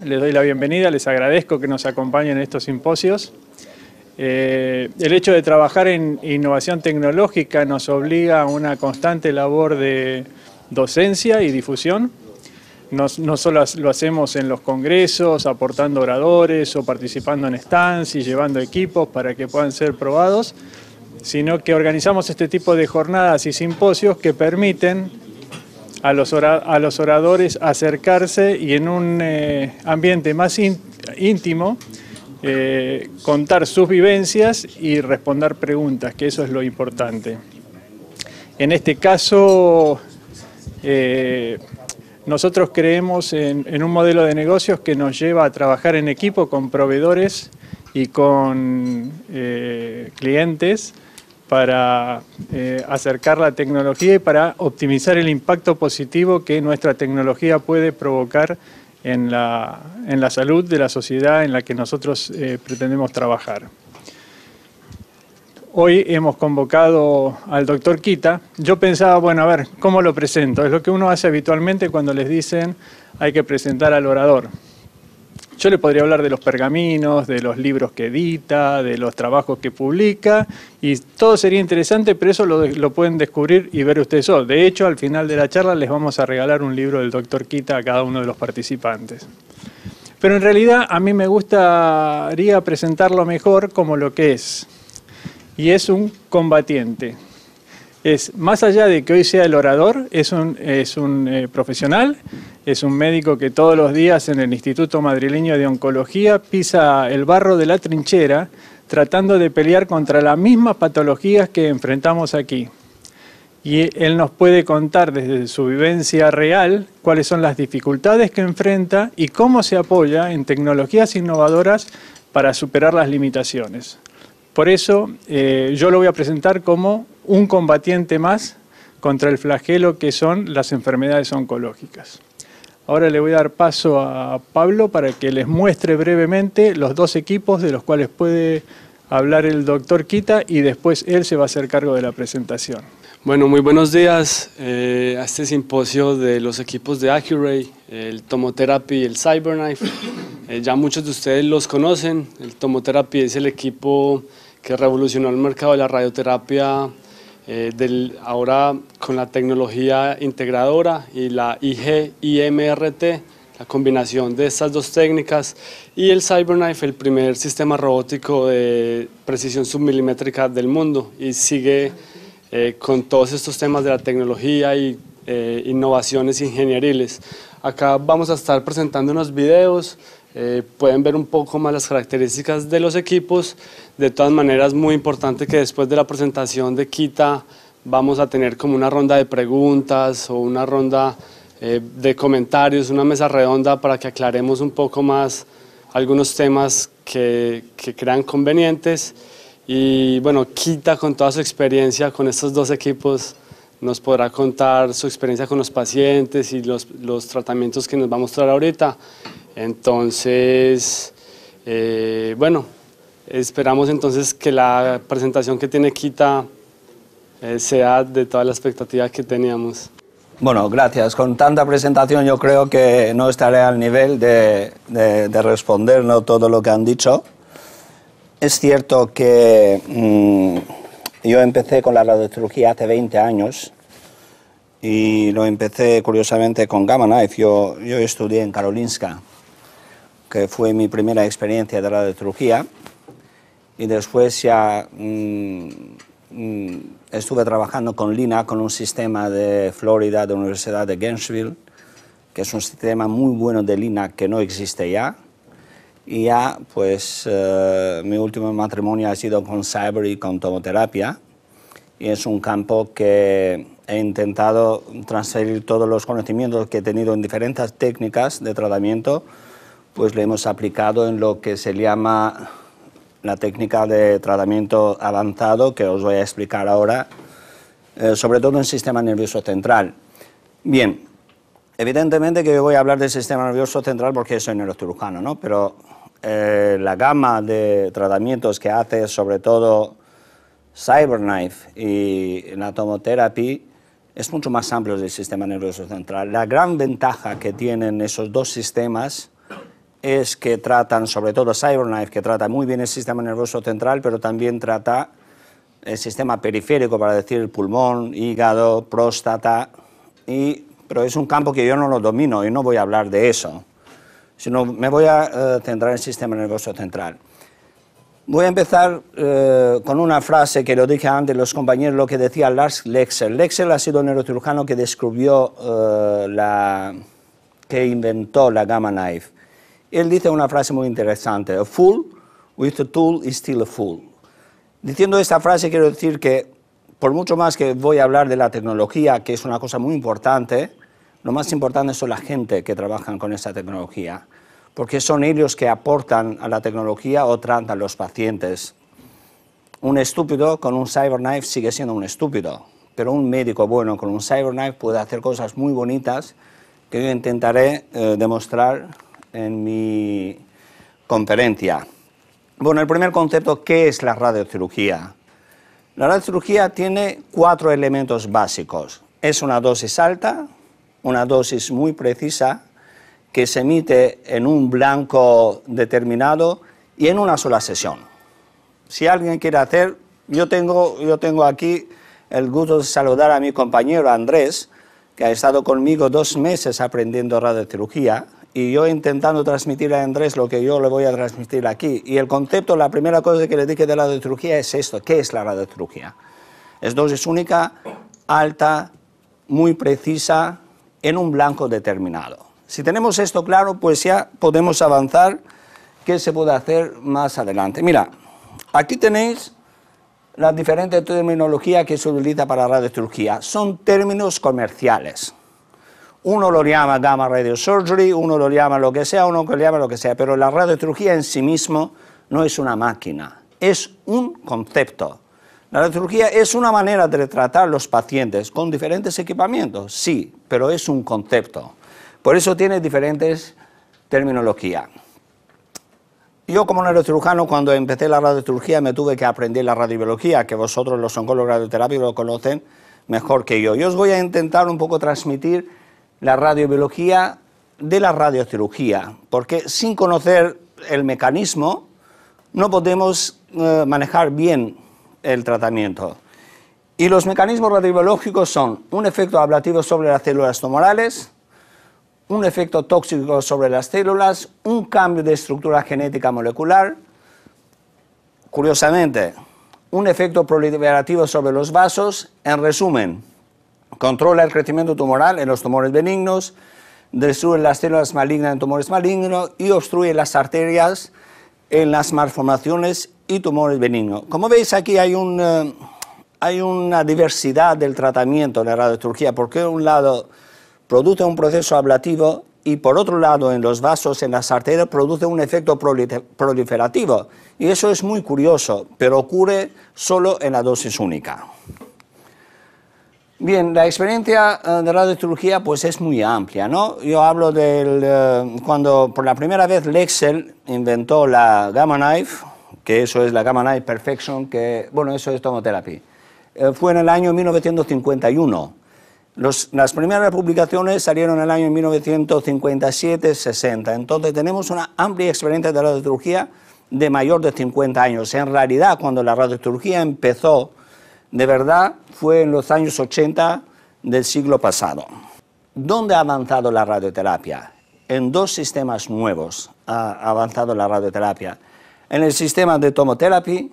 Les doy la bienvenida, les agradezco que nos acompañen en estos simposios. El hecho de trabajar en innovación tecnológica nos obliga a una constante labor de docencia y difusión. No solo lo hacemos en los congresos, aportando oradores o participando en stands y llevando equipos para que puedan ser probados, sino que organizamos este tipo de jornadas y simposios que permiten a los oradores acercarse y en un ambiente más íntimo contar sus vivencias y responder preguntas, que eso es lo importante. En este caso, nosotros creemos en un modelo de negocios que nos lleva a trabajar en equipo con proveedores y con clientes para acercar la tecnología y para optimizar el impacto positivo que nuestra tecnología puede provocar en la salud de la sociedad en la que nosotros pretendemos trabajar. Hoy hemos convocado al doctor Kita. Yo pensaba, bueno, a ver, ¿cómo lo presento? Es lo que uno hace habitualmente cuando les dicen hay que presentar al orador. Yo le podría hablar de los pergaminos, de los libros que edita, de los trabajos que publica, y todo sería interesante, pero eso lo pueden descubrir y ver ustedes solos. De hecho, al final de la charla les vamos a regalar un libro del doctor Kita a cada uno de los participantes. Pero en realidad a mí me gustaría presentarlo mejor como lo que es, y es un combatiente. Más allá de que hoy sea el orador, es un profesional, es un médico que todos los días en el Instituto Madrileño de Oncología pisa el barro de la trinchera tratando de pelear contra las mismas patologías que enfrentamos aquí. Y él nos puede contar desde su vivencia real cuáles son las dificultades que enfrenta y cómo se apoya en tecnologías innovadoras para superar las limitaciones. Por eso yo lo voy a presentar como un combatiente más contra el flagelo que son las enfermedades oncológicas. Ahora le voy a dar paso a Pablo para que les muestre brevemente los dos equipos de los cuales puede hablar el doctor Kita y después él se va a hacer cargo de la presentación. Bueno, muy buenos días a este simposio de los equipos de Accuray, el TomoTherapy y el CyberKnife. Ya muchos de ustedes los conocen. El TomoTherapy es el equipo que revolucionó el mercado de la radioterapia ahora con la tecnología integradora y la IG-IMRT, la combinación de estas dos técnicas, y el CyberKnife, el primer sistema robótico de precisión submilimétrica del mundo, y sigue con todos estos temas de la tecnología y innovaciones ingenieriles. Acá vamos a estar presentando unos videos. Pueden ver un poco más las características de los equipos. De todas maneras, muy importante que después de la presentación de Kita vamos a tener como una ronda de preguntas o una ronda de comentarios, una mesa redonda para que aclaremos un poco más algunos temas que crean convenientes. Y bueno, Kita, con toda su experiencia con estos dos equipos, nos podrá contar su experiencia con los pacientes y los tratamientos que nos va a mostrar ahorita. Entonces, bueno, esperamos entonces que la presentación que tiene Kita sea de toda la expectativa que teníamos. Bueno, gracias. Con tanta presentación yo creo que no estaré al nivel de responder todo lo que han dicho. Es cierto que yo empecé con la radiología hace 20 años y lo empecé curiosamente con Gamma Knife. Yo estudié en Karolinska, que fue mi primera experiencia de radiocirugía, y después ya estuve trabajando con Lina, con un sistema de Florida, de la Universidad de Gainesville, que es un sistema muy bueno de Lina que no existe ya. Y ya, pues, mi último matrimonio ha sido con cyber y con tomoterapia, y es un campo que he intentado transferir todos los conocimientos que he tenido en diferentes técnicas de tratamiento, pues le hemos aplicado en lo que se llama la técnica de tratamiento avanzado, que os voy a explicar ahora, sobre todo en el sistema nervioso central. Bien, evidentemente que yo voy a hablar del sistema nervioso central porque soy neurocirujano, ¿no? Pero la gama de tratamientos que hace, sobre todo CyberKnife y la tomoterapia, es mucho más amplio del sistema nervioso central. La gran ventaja que tienen esos dos sistemas es que tratan, sobre todo CyberKnife, que trata muy bien el sistema nervioso central, pero también trata el sistema periférico, para decir el pulmón, hígado, próstata, pero es un campo que yo no lo domino y no voy a hablar de eso, sino me voy a centrar en el sistema nervioso central. Voy a empezar con una frase que lo dije antes, los compañeros, lo que decía Lars Leksell. Leksell ha sido el neurocirujano que descubrió, que inventó la Gamma Knife. Él dice una frase muy interesante: a fool with a tool is still a fool. Diciendo esta frase quiero decir que, por mucho más que voy a hablar de la tecnología, que es una cosa muy importante, lo más importante son la gente que trabajan con esa tecnología, porque son ellos que aportan a la tecnología o tratan a los pacientes. Un estúpido con un CyberKnife sigue siendo un estúpido, pero un médico bueno con un CyberKnife puede hacer cosas muy bonitas que yo intentaré demostrar en mi conferencia. Bueno, el primer concepto, ¿qué es la radiocirugía? La radiocirugía tiene 4 elementos básicos. Es una dosis alta, una dosis muy precisa, que se emite en un blanco determinado y en una sola sesión. Si alguien quiere hacer, yo tengo aquí el gusto de saludar a mi compañero Andrés, que ha estado conmigo 2 meses aprendiendo radiocirugía, y yo intentando transmitir a Andrés lo que yo le voy a transmitir aquí. Y el concepto, la primera cosa que le dije de la radiocirugía es esto: ¿qué es la radiocirugía? Es dosis única, alta, muy precisa, en un blanco determinado. Si tenemos esto claro, pues ya podemos avanzar. ¿Qué se puede hacer más adelante? Mira, aquí tenéis la diferente terminología que se utiliza para radiocirugía. Son términos comerciales. Uno lo llama gamma radiosurgery, uno lo llama lo que sea, uno lo llama lo que sea, pero la radiocirugía en sí mismo no es una máquina, es un concepto. La radiocirugía es una manera de tratar a los pacientes con diferentes equipamientos, sí, pero es un concepto. Por eso tiene diferentes terminologías. Yo como neurocirujano, cuando empecé la radiocirugía, me tuve que aprender la radiobiología, que vosotros los oncólogos de radioterapia lo conocen mejor que yo. Yo os voy a intentar un poco transmitir la radiobiología de la radiocirugía, porque sin conocer el mecanismo no podemos manejar bien el tratamiento. Y los mecanismos radiobiológicos son un efecto ablativo sobre las células tumorales, un efecto tóxico sobre las células, un cambio de estructura genética molecular, curiosamente, un efecto proliferativo sobre los vasos. En resumen, controla el crecimiento tumoral en los tumores benignos, destruye las células malignas en tumores malignos y obstruye las arterias en las malformaciones y tumores benignos. Como veis, aquí hay una diversidad del tratamiento de la radiocirugía, porque de un lado produce un proceso ablativo y por otro lado en los vasos, en las arterias, produce un efecto proliferativo. Y eso es muy curioso, pero ocurre solo en la dosis única. Bien, la experiencia de radiocirugía pues es muy amplia, ¿no? Yo hablo cuando por la primera vez Leksell inventó la Gamma Knife, que eso es la Gamma Knife Perfection, que, bueno, eso es tomoterapia. Fue en el año 1951. Las primeras publicaciones salieron en el año 1957-60. Entonces tenemos una amplia experiencia de radiocirugía de mayor de 50 años. En realidad, cuando la radiocirugía empezó, de verdad, fue en los años 80, del siglo pasado. ¿Dónde ha avanzado la radioterapia? En dos sistemas nuevos ha avanzado la radioterapia. En el sistema de tomotherapy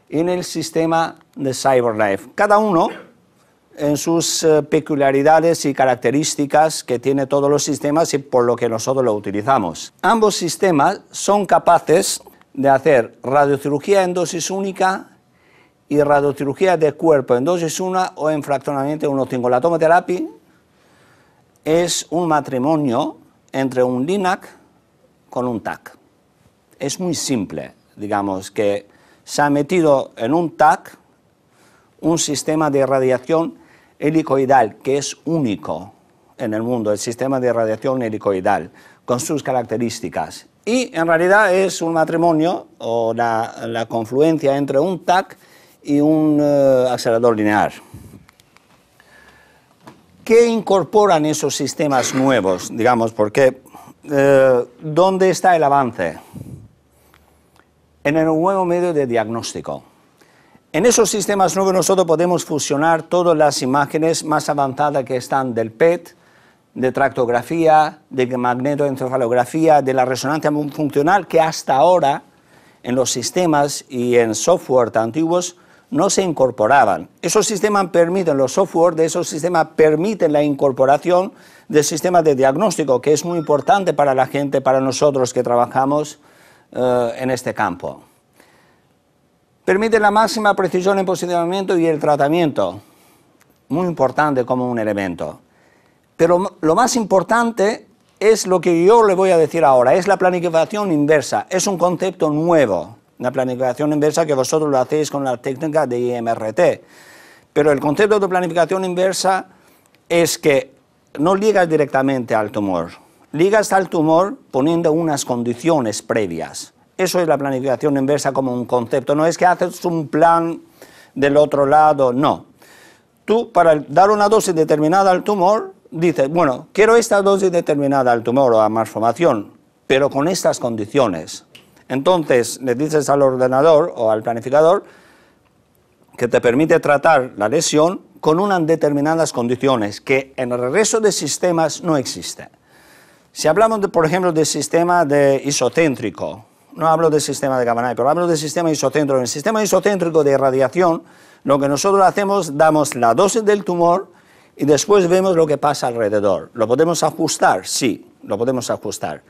y en el sistema de CyberKnife. Cada uno en sus peculiaridades y características que tiene todos los sistemas y por lo que nosotros lo utilizamos. Ambos sistemas son capaces de hacer radiocirugía en dosis única y radiocirugía de cuerpo en dosis 1 o en fraccionamiento 1,5. La tomotherapy es un matrimonio entre un LINAC con un TAC. Es muy simple, digamos, que se ha metido en un TAC un sistema de radiación helicoidal, que es único en el mundo, el sistema de radiación helicoidal, con sus características. Y en realidad es un matrimonio, o la confluencia entre un TAC y un acelerador lineal. ¿Qué incorporan esos sistemas nuevos? Digamos, porque ¿dónde está el avance? En el nuevo medio de diagnóstico. En esos sistemas nuevos nosotros podemos fusionar todas las imágenes más avanzadas que están del PET, de tractografía, de magnetoencefalografía, de la resonancia funcional, que hasta ahora en los sistemas y en software antiguos no se incorporaban. Esos sistemas permiten, los software de esos sistemas permiten la incorporación del sistema de diagnóstico, que es muy importante para la gente, para nosotros que trabajamos en este campo. Permite la máxima precisión en posicionamiento y el tratamiento, muy importante como un elemento. Pero lo más importante es lo que yo le voy a decir ahora, es la planificación inversa, es un concepto nuevo. La planificación inversa que vosotros lo hacéis con la técnica de IMRT. Pero el concepto de planificación inversa es que no ligas directamente al tumor, ligas al tumor poniendo unas condiciones previas. Eso es la planificación inversa como un concepto, no es que haces un plan del otro lado, no. Tú, para dar una dosis determinada al tumor, dices, bueno, quiero esta dosis determinada al tumor o a malformación, pero con estas condiciones. Entonces le dices al ordenador o al planificador que te permite tratar la lesión con unas determinadas condiciones que en el resto de sistemas no existen. Si hablamos, por ejemplo, del sistema de isocéntrico, no hablo del sistema de Gamma Knife, pero hablo del sistema isocéntrico. En el sistema isocéntrico de radiación, lo que nosotros hacemos, damos la dosis del tumor y después vemos lo que pasa alrededor. ¿Lo podemos ajustar? Sí, lo podemos ajustar.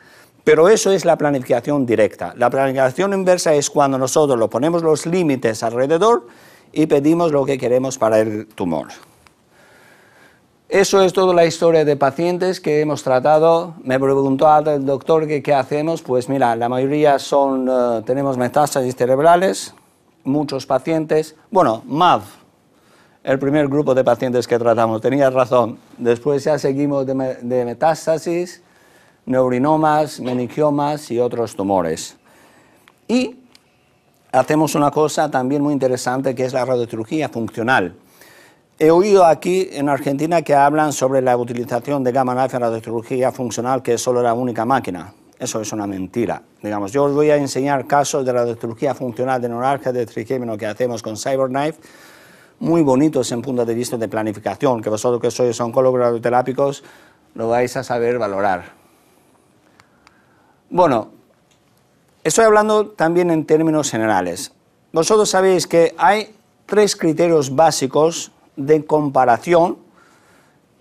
Pero eso es la planificación directa. La planificación inversa es cuando nosotros lo ponemos los límites alrededor y pedimos lo que queremos para el tumor. Eso es toda la historia de pacientes que hemos tratado. Me preguntó el doctor que qué hacemos. Pues mira, la mayoría tenemos metástasis cerebrales, muchos pacientes. Bueno, MAV, el primer grupo de pacientes que tratamos, tenía razón. Después ya seguimos de metástasis, neurinomas, meningiomas y otros tumores. Y hacemos una cosa también muy interesante que es la radiocirugía funcional. He oído aquí en Argentina que hablan sobre la utilización de Gamma Knife en radiocirugía funcional, que es solo la única máquina. Eso es una mentira. Digamos, yo os voy a enseñar casos de radiocirugía funcional de neuralgia de trigémino que hacemos con CyberKnife, muy bonitos en punto de vista de planificación, que vosotros que sois oncólogos radioterápicos lo vais a saber valorar. Bueno, estoy hablando también en términos generales. Vosotros sabéis que hay 3 criterios básicos de comparación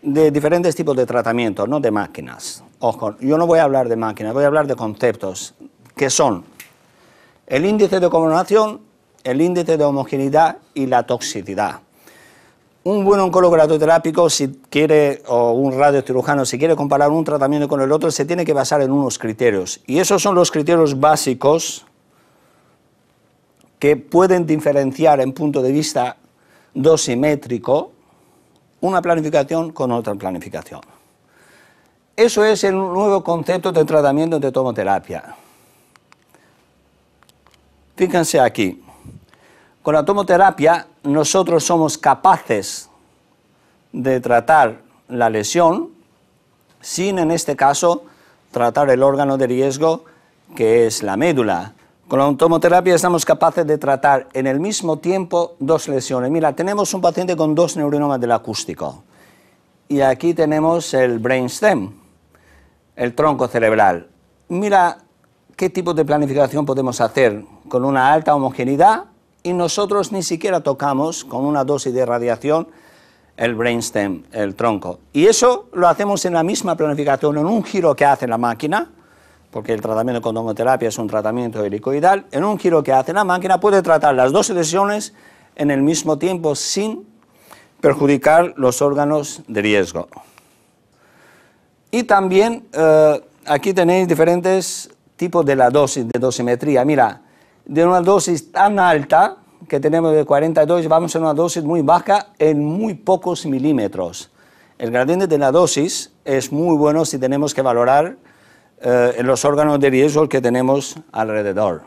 de diferentes tipos de tratamiento, no de máquinas. Ojo, yo no voy a hablar de máquinas, voy a hablar de conceptos, que son el índice de combinación, el índice de homogeneidad y la toxicidad. Un buen oncólogo radioterápico, si quiere, o un radiocirujano, si quiere comparar un tratamiento con el otro, se tiene que basar en unos criterios. Y esos son los criterios básicos que pueden diferenciar en punto de vista dosimétrico una planificación con otra planificación. Eso es el nuevo concepto de tratamiento de tomoterapia. Fíjense aquí. Con la tomoterapia nosotros somos capaces de tratar la lesión sin, en este caso, tratar el órgano de riesgo que es la médula. Con la tomoterapia estamos capaces de tratar en el mismo tiempo 2 lesiones. Mira, tenemos un paciente con 2 neurinomas del acústico y aquí tenemos el brainstem, el tronco cerebral. Mira qué tipo de planificación podemos hacer con una alta homogeneidad y nosotros ni siquiera tocamos con una dosis de radiación el brainstem, el tronco. Y eso lo hacemos en la misma planificación, en un giro que hace la máquina, porque el tratamiento con tomoterapia es un tratamiento helicoidal, en un giro que hace la máquina puede tratar las dos lesiones en el mismo tiempo sin perjudicar los órganos de riesgo. Y también aquí tenéis diferentes tipos de la dosis, de dosimetría. Mira, de una dosis tan alta que tenemos de 42, vamos a una dosis muy baja en muy pocos milímetros. El gradiente de la dosis es muy bueno si tenemos que valorar en los órganos de riesgo que tenemos alrededor.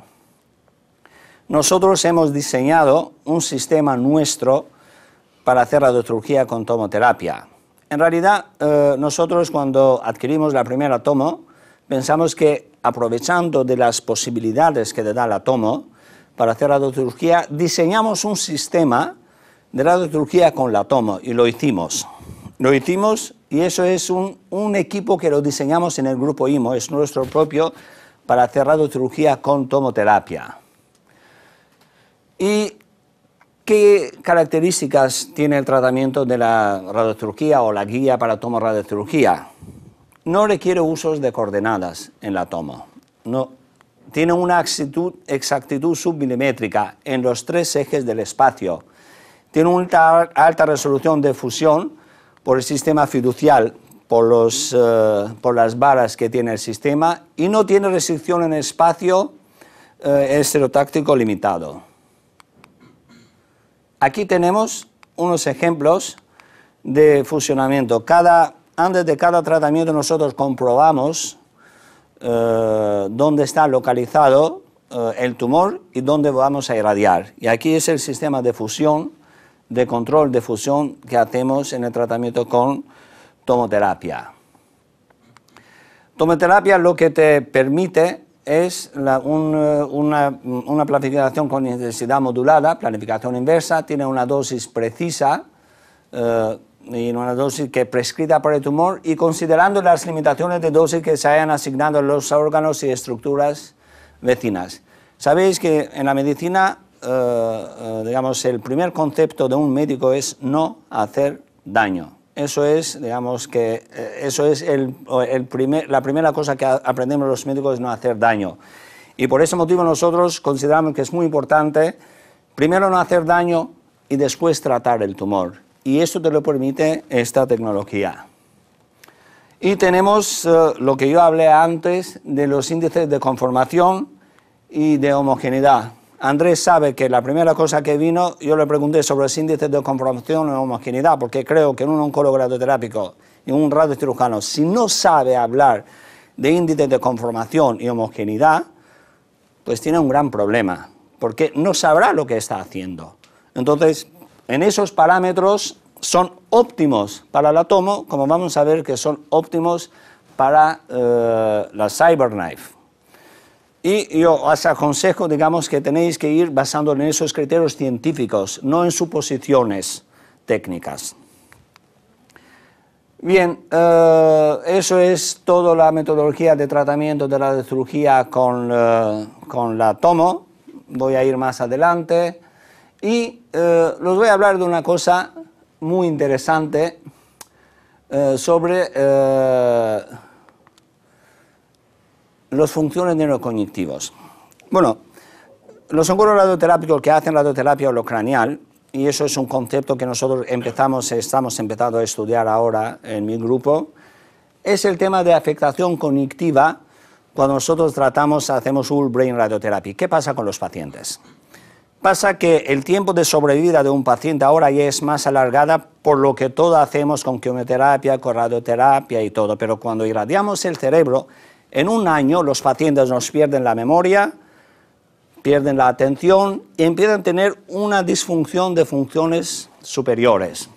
Nosotros hemos diseñado un sistema nuestro para hacer radiocirugía con tomoterapia. En realidad, nosotros cuando adquirimos la primera tomo, pensamos que aprovechando de las posibilidades que te da la tomo para hacer radiocirugía, diseñamos un sistema de radiocirugía con la tomo y lo hicimos. Lo hicimos y eso es un equipo que lo diseñamos en el grupo IMO, es nuestro propio para hacer radiocirugía con tomoterapia. ¿Y qué características tiene el tratamiento de la radiocirugía o la guía para tomoradiocirugía? No requiere usos de coordenadas en la tomo. No, tiene una exactitud submilimétrica en los 3 ejes del espacio. Tiene una alta resolución de fusión por el sistema fiducial, por las varas que tiene el sistema, y no tiene restricción en espacio estereotáctico limitado. Aquí tenemos unos ejemplos de funcionamiento. Antes de cada tratamiento nosotros comprobamos dónde está localizado el tumor y dónde vamos a irradiar. Y aquí es el sistema de fusión, de control de fusión que hacemos en el tratamiento con tomoterapia. Tomoterapia lo que te permite es una planificación con intensidad modulada, planificación inversa, tiene una dosis precisa y una dosis que prescrita para el tumor y considerando las limitaciones de dosis que se hayan asignado a los órganos y estructuras vecinas. Sabéis que en la medicina, digamos, el primer concepto de un médico es no hacer daño. Eso es, digamos, que eso es la primera cosa que aprendemos los médicos, es no hacer daño. Y por ese motivo nosotros consideramos que es muy importante, primero no hacer daño y después tratar el tumor. Y esto te lo permite esta tecnología. Y tenemos lo que yo hablé antes de los índices de conformación y de homogeneidad. Andrés sabe que la primera cosa que vino, yo le pregunté sobre los índices de conformación y homogeneidad, porque creo que en un oncólogo radioterápico y un radiocirujano, si no sabe hablar de índices de conformación y homogeneidad, pues tiene un gran problema, porque no sabrá lo que está haciendo. Entonces, en esos parámetros son óptimos para la tomo, como vamos a ver que son óptimos para la CyberKnife. Y yo os aconsejo, digamos, que tenéis que ir basando en esos criterios científicos, no en suposiciones técnicas. Bien, eso es toda la metodología de tratamiento de la radiocirugía con la tomo. Voy a ir más adelante y les voy a hablar de una cosa muy interesante sobre las funciones neurocognitivas. Bueno, los oncólogos radioterápicos que hacen radioterapia holocranial, y eso es un concepto que nosotros estamos empezando a estudiar ahora en mi grupo, es el tema de afectación cognitiva cuando nosotros hacemos whole brain radiotherapy. ¿Qué pasa con los pacientes? Pasa que el tiempo de sobrevida de un paciente ahora ya es más alargada por lo que todo hacemos con quimioterapia, con radioterapia y todo, pero cuando irradiamos el cerebro, en un año los pacientes nos pierden la memoria, pierden la atención y empiezan a tener una disfunción de funciones superiores.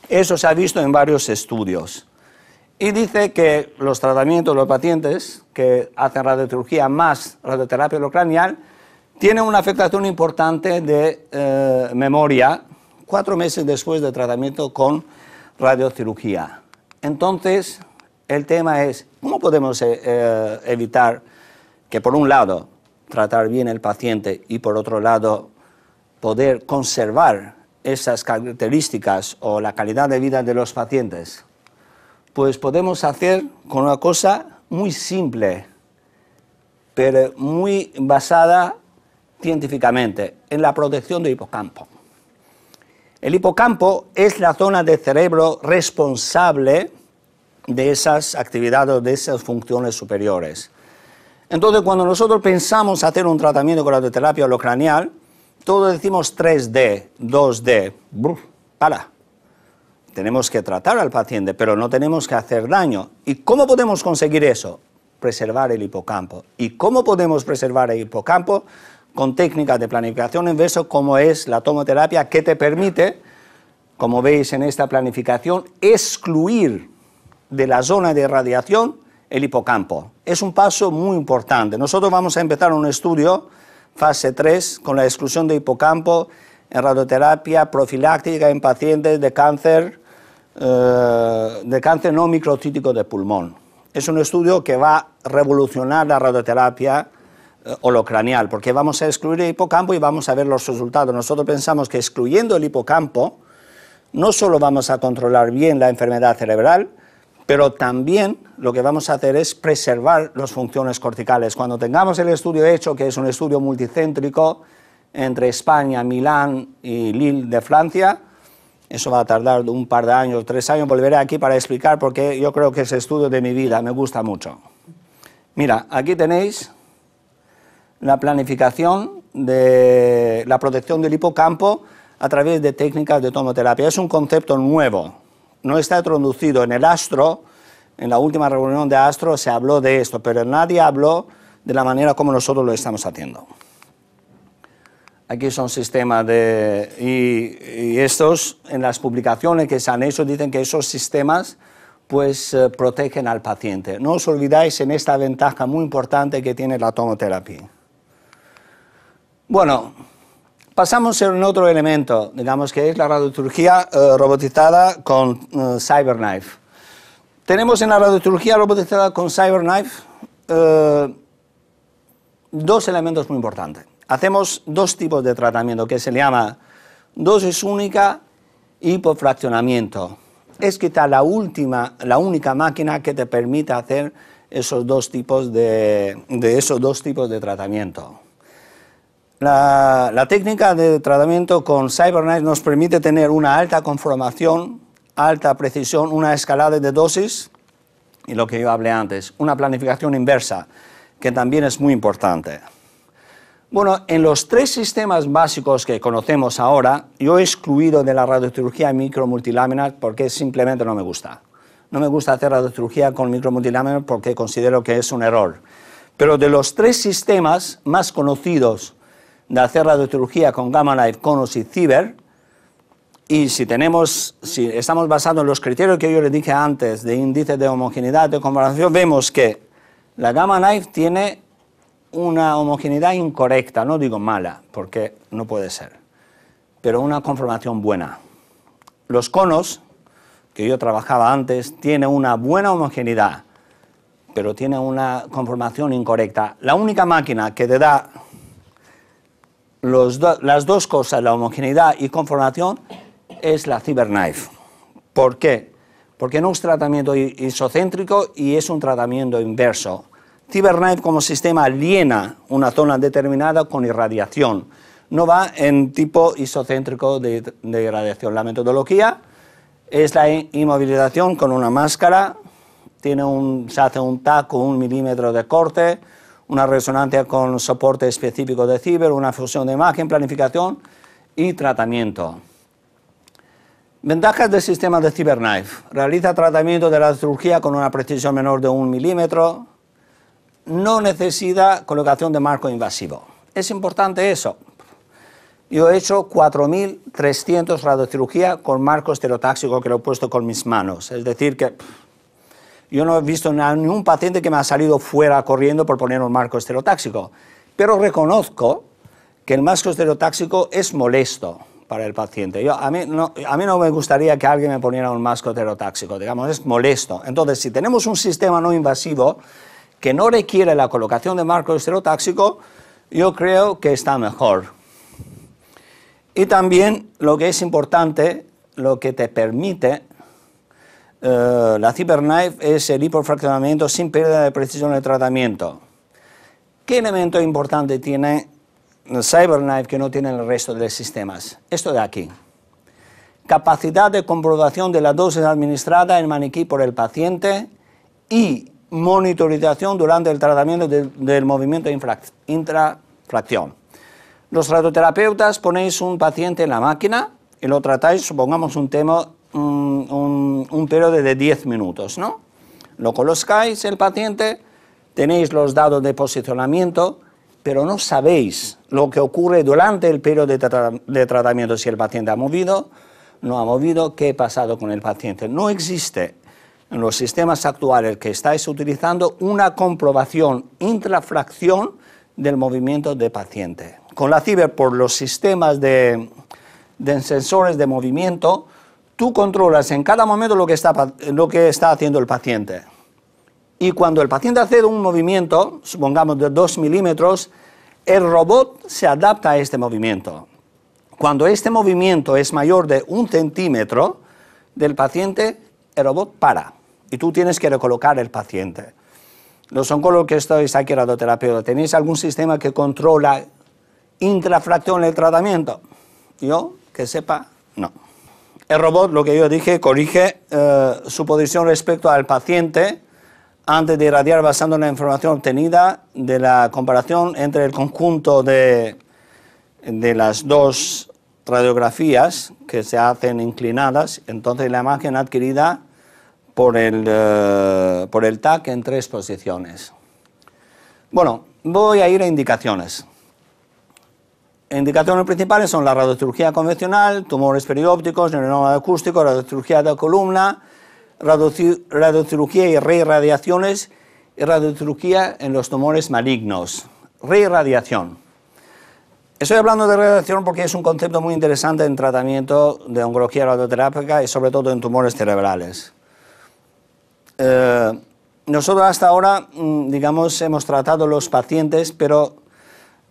Eso se ha visto en varios estudios. Y dice que los tratamientos de los pacientes que hacen radiocirugía más radioterapia holocranial tienen una afectación importante de memoria 4 meses después del tratamiento con radiocirugía. Entonces, el tema es, ¿cómo podemos evitar que, por un lado, tratar bien el paciente y, por otro lado, poder conservar esas características o la calidad de vida de los pacientes? Pues podemos hacer con una cosa muy simple, pero muy basada científicamente, en la protección del hipocampo. El hipocampo es la zona del cerebro responsable de esas actividades, de esas funciones superiores. Entonces, cuando nosotros pensamos hacer un tratamiento con radioterapia holocranial, todos decimos 3D, 2D, para. Tenemos que tratar al paciente, pero no tenemos que hacer daño. ¿Y cómo podemos conseguir eso? Preservar el hipocampo. ¿Y cómo podemos preservar el hipocampo? Con técnicas de planificación inversa como es la tomoterapia, que te permite, como veis en esta planificación, excluir de la zona de radiación el hipocampo. Es un paso muy importante. Nosotros vamos a empezar un estudio, fase 3, con la exclusión de hipocampo en radioterapia profiláctica en pacientes de cáncer no microcítico de pulmón. Es un estudio que va a revolucionar la radioterapia holocranial, porque vamos a excluir el hipocampo y vamos a ver los resultados. Nosotros pensamos que excluyendo el hipocampo, no solo vamos a controlar bien la enfermedad cerebral, pero también lo que vamos a hacer es preservar las funciones corticales. Cuando tengamos el estudio hecho, que es un estudio multicéntrico entre España, Milán y Lille de Francia, eso va a tardar un par de años, 3 años, volveré aquí para explicar porque yo creo que es el estudio de mi vida, me gusta mucho. Mira, aquí tenéis la planificación de la protección del hipocampo a través de técnicas de tomoterapia. Es un concepto nuevo, no está introducido en el ASTRO. En la última reunión de ASTRO se habló de esto, pero nadie habló de la manera como nosotros lo estamos haciendo. Aquí son sistemas y estos, en las publicaciones que se han hecho, dicen que esos sistemas pues protegen al paciente. No os olvidáis en esta ventaja muy importante que tiene la tomoterapia. Bueno, pasamos a un otro elemento, digamos que es la radiochirugía robotizada con CyberKnife. Tenemos en la radiochirugía robotizada con CyberKnife dos elementos muy importantes. Hacemos dos tipos de tratamiento que se llama dosis única y hipofraccionamiento. Es quizá la única máquina que te permite hacer esos dos tipos de tratamiento. La técnica de tratamiento con CyberKnife nos permite tener una alta conformación, alta precisión, una escalada de dosis y lo que yo hablé antes, una planificación inversa, que también es muy importante. Bueno, en los 3 sistemas básicos que conocemos ahora, yo he excluido de la radiochirugía micromultilaminar porque simplemente no me gusta. No me gusta hacer radiochirugía con micromultilaminar porque considero que es un error. Pero de los 3 sistemas más conocidos de hacer radiochirugía con Gamma Knife, Conos y Cyber, y si estamos basados en los criterios que yo les dije antes de índice de homogeneidad de comparación, vemos que la Gamma Knife tiene una homogeneidad incorrecta, no digo mala, porque no puede ser, pero una conformación buena. Los conos, que yo trabajaba antes, tienen una buena homogeneidad, pero tiene una conformación incorrecta. La única máquina que te da las dos cosas, la homogeneidad y conformación, es la CyberKnife. ¿Por qué? Porque no es un tratamiento isocéntrico y es un tratamiento inverso. CyberKnife como sistema aliena una zona determinada con irradiación. No va en tipo isocéntrico de irradiación. La metodología es la inmovilización con una máscara, se hace un TAC con 1 milímetro de corte, una resonancia con soporte específico de Cyber, una fusión de imagen, planificación y tratamiento. Ventajas del sistema de CyberKnife. Realiza tratamiento de la cirugía con una precisión menor de 1 milímetro. No necesita colocación de marco invasivo. Es importante eso. Yo he hecho 4.300 radiocirugía con marco estereotáxico que lo he puesto con mis manos. Es decir, que yo no he visto a ningún paciente que me ha salido fuera corriendo por poner un marco estereotáxico. Pero reconozco que el marco estereotáxico es molesto, para el paciente. A mí no me gustaría que alguien me poniera un masco estereotáxico, digamos, es molesto. Entonces, si tenemos un sistema no invasivo que no requiere la colocación de marco estereotáxico, yo creo que está mejor. Y también, lo que es importante, lo que te permite la CyberKnife es el hipofraccionamiento sin pérdida de precisión de tratamiento. ¿Qué elemento importante tiene el CyberKnife que no tiene el resto de los sistemas? Esto de aquí. Capacidad de comprobación de la dosis administrada en maniquí por el paciente y monitorización durante el tratamiento del movimiento intrafracción. Los radioterapeutas ponéis un paciente en la máquina y lo tratáis, supongamos un periodo de 10 minutos, ¿no? Lo colocáis el paciente, tenéis los datos de posicionamiento, pero no sabéis lo que ocurre durante el periodo de tratamiento, si el paciente ha movido, no ha movido, qué ha pasado con el paciente. No existe en los sistemas actuales que estáis utilizando una comprobación intrafracción del movimiento del paciente. Con la Cyber, por los sistemas de sensores de movimiento, tú controlas en cada momento lo que está haciendo el paciente. Y cuando el paciente hace un movimiento, supongamos de 2 milímetros, el robot se adapta a este movimiento. Cuando este movimiento es mayor de 1 centímetro del paciente, el robot para y tú tienes que recolocar el paciente. Los oncólogos que estáis aquí, radioterapeuta, ¿tenéis algún sistema que controla intrafracción del tratamiento? Yo, que sepa, no. El robot, lo que yo dije, corrige su posición respecto al paciente antes de irradiar basando en la información obtenida de la comparación entre el conjunto de las dos radiografías que se hacen inclinadas, entonces la imagen adquirida por el TAC en 3 posiciones. Bueno, voy a ir a indicaciones. Indicaciones principales son la radiocirugía convencional, tumores periópticos, neuronoma acústico, radiocirugía de columna, radiocirugía y reirradiaciones y radiocirugía en los tumores malignos. Reirradiación. Estoy hablando de radiación porque es un concepto muy interesante en tratamiento de oncología radioterápica y sobre todo en tumores cerebrales. Nosotros hasta ahora, digamos, hemos tratado los pacientes, pero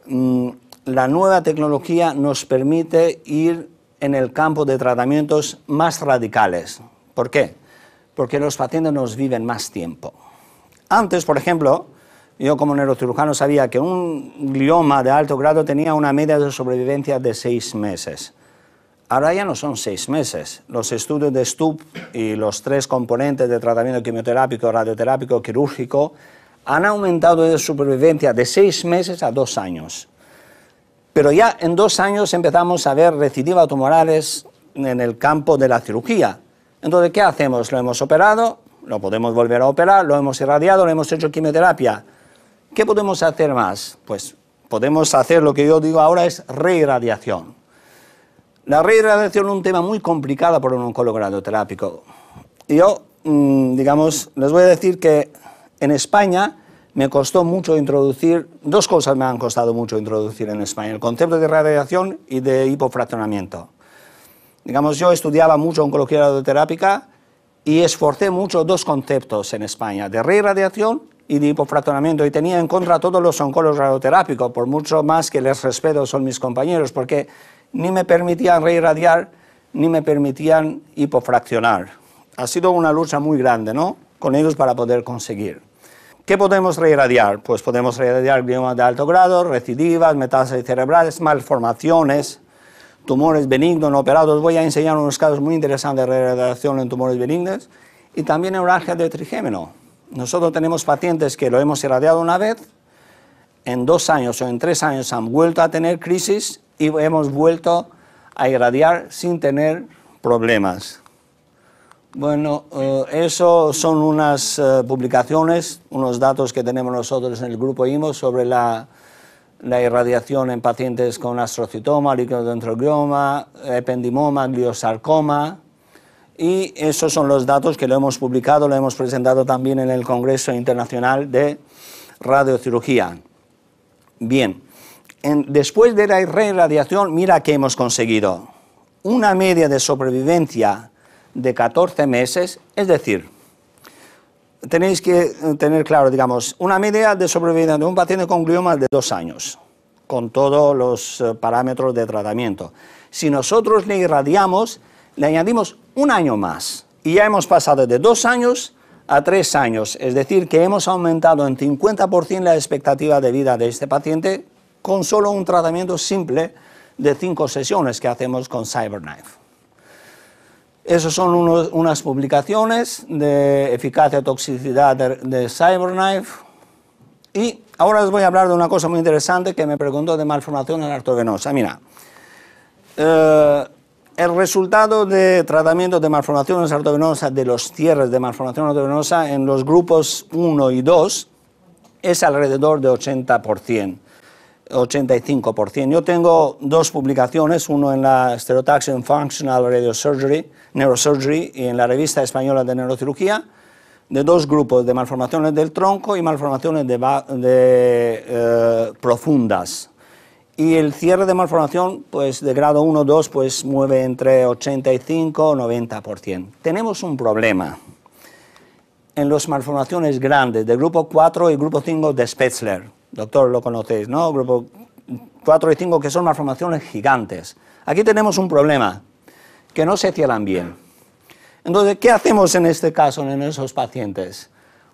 la nueva tecnología nos permite ir en el campo de tratamientos más radicales. ¿Por qué? Porque los pacientes nos viven más tiempo. Antes, por ejemplo, yo como neurocirujano sabía que un glioma de alto grado tenía una media de sobrevivencia de 6 meses. Ahora ya no son 6 meses. Los estudios de STUP y los 3 componentes de tratamiento quimioterápico, radioterápico, quirúrgico han aumentado de supervivencia de 6 meses a 2 años. Pero ya en 2 años empezamos a ver recidivas tumorales en el campo de la cirugía. Entonces, ¿qué hacemos? Lo hemos operado, lo podemos volver a operar, lo hemos irradiado, lo hemos hecho quimioterapia. ¿Qué podemos hacer más? Pues podemos hacer lo que yo digo ahora es reirradiación. La reirradiación es un tema muy complicado para un oncólogo radioterápico. Yo, digamos, les voy a decir que en España me costó mucho introducir, 2 cosas me han costado mucho introducir en España, el concepto de radiación y de hipofraccionamiento. Digamos, yo estudiaba mucho oncología radioterápica y esforcé mucho 2 conceptos en España, de reirradiación y de hipofraccionamiento, y tenía en contra a todos los oncólogos radioterápicos, por mucho más que les respeto son mis compañeros, porque ni me permitían reirradiar, ni me permitían hipofraccionar. Ha sido una lucha muy grande, ¿no?, con ellos para poder conseguir. ¿Qué podemos reirradiar? Pues podemos reirradiar gliomas de alto grado, recidivas, metástasis cerebrales, malformaciones, tumores benignos no operados. Voy a enseñar unos casos muy interesantes de reirradiación en tumores benignos y también neuralgia de trigémino. Nosotros tenemos pacientes que lo hemos irradiado una vez, en 2 años o en 3 años han vuelto a tener crisis y hemos vuelto a irradiar sin tener problemas. Bueno, eso son unas publicaciones, unos datos que tenemos nosotros en el grupo IMO sobre la irradiación en pacientes con astrocitoma, líquido-dendroglioma, ependimoma, gliosarcoma, y esos son los datos que lo hemos publicado, lo hemos presentado también en el Congreso Internacional de Radiocirugía. Bien, después de la reirradiación, mira qué hemos conseguido. una media de sobrevivencia de 14 meses, es decir, tenéis que tener claro, digamos, una media de sobrevivencia de un paciente con glioma de 2 años, con todos los parámetros de tratamiento. Si nosotros le irradiamos, le añadimos un año más, y ya hemos pasado de 2 años a 3 años, es decir, que hemos aumentado en 50% la expectativa de vida de este paciente con solo un tratamiento simple de 5 sesiones que hacemos con CyberKnife. Esas son unas publicaciones de eficacia y toxicidad de CyberKnife. Y ahora les voy a hablar de una cosa muy interesante que me preguntó de malformaciones arteriovenosas. Mira, el resultado de tratamiento de malformaciones arteriovenosas, de los cierres de malformación arteriovenosas en los grupos 1 y 2 es alrededor de 80%. 85%. Yo tengo 2 publicaciones, uno en la Stereotaxis Functional Neurosurgery y en la Revista Española de Neurocirugía, de 2 grupos de malformaciones del tronco y malformaciones profundas. Y el cierre de malformación, pues de grado 1-2, pues mueve entre 85 y 90%. Tenemos un problema en las malformaciones grandes, de grupo 4 y grupo 5 de Spetzler. Doctor, lo conocéis, ¿no? Grupo 4 y 5, que son malformaciones gigantes. Aquí tenemos un problema, que no se cierran bien. Entonces, ¿qué hacemos en este caso, en esos pacientes?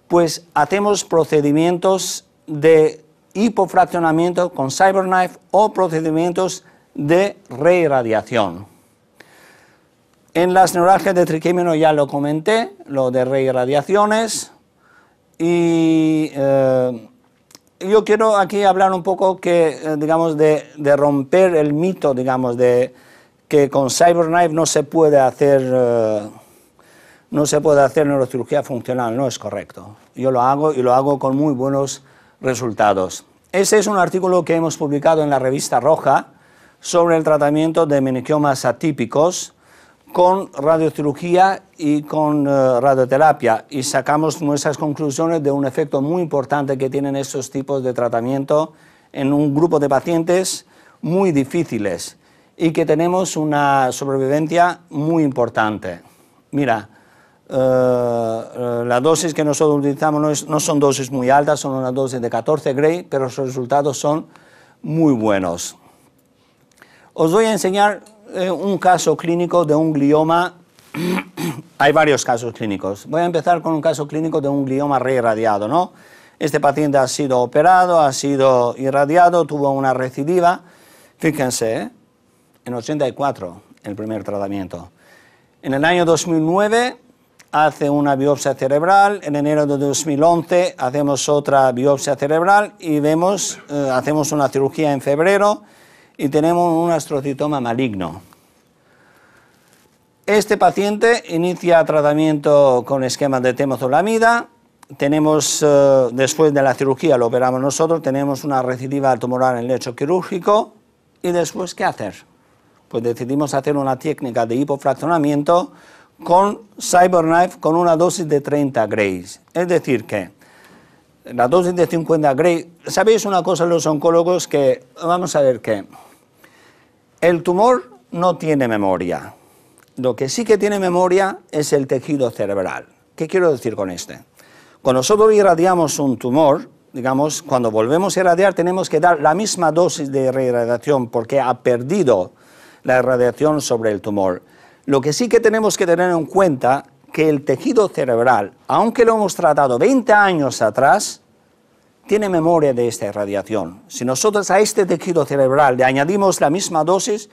Pues hacemos procedimientos de hipofraccionamiento con CyberKnife o procedimientos de reirradiación. En las neuralgias de triquímeno ya lo comenté, lo de reirradiaciones, y yo quiero aquí hablar un poco digamos, de romper el mito, digamos, de que con CyberKnife no se puede hacer neurocirugía funcional. No es correcto. Yo lo hago y lo hago con muy buenos resultados. Ese es un artículo que hemos publicado en la revista Roja sobre el tratamiento de meningomas atípicos con radiocirugía y con radioterapia, y sacamos nuestras conclusiones de un efecto muy importante que tienen estos tipos de tratamiento en un grupo de pacientes muy difíciles y que tenemos una sobrevivencia muy importante. Mira, la dosis que nosotros utilizamos no son dosis muy altas, son una dosis de 14 Gray, pero los resultados son muy buenos. Os voy a enseñar un caso clínico de un glioma. Hay varios casos clínicos. Voy a empezar con un caso clínico de un glioma reirradiado, ¿no? Este paciente ha sido operado, ha sido irradiado, tuvo una recidiva. Fíjense, en 84, el primer tratamiento. En el año 2009 hace una biopsia cerebral, en enero de 2011 hacemos otra biopsia cerebral y vemos, hacemos una cirugía en febrero, y tenemos un astrocitoma maligno. Este paciente inicia tratamiento con esquema de temozolomida. Tenemos, después de la cirugía, lo operamos nosotros, tenemos una recidiva tumoral en el lecho quirúrgico. ¿Y después qué hacer? Pues decidimos hacer una técnica de hipofraccionamiento con CyberKnife con una dosis de 30 Grays. Es decir que la dosis de 50 Gray, ¿sabéis una cosa los oncólogos? Que vamos a ver que el tumor no tiene memoria. Lo que sí que tiene memoria es el tejido cerebral. ¿Qué quiero decir con esto? Cuando nosotros irradiamos un tumor, digamos, cuando volvemos a irradiar tenemos que dar la misma dosis de reirradiación porque ha perdido la irradiación sobre el tumor. Lo que sí que tenemos que tener en cuenta que el tejido cerebral, aunque lo hemos tratado 20 años atrás, tiene memoria de esta irradiación. Si nosotros a este tejido cerebral le añadimos la misma dosis,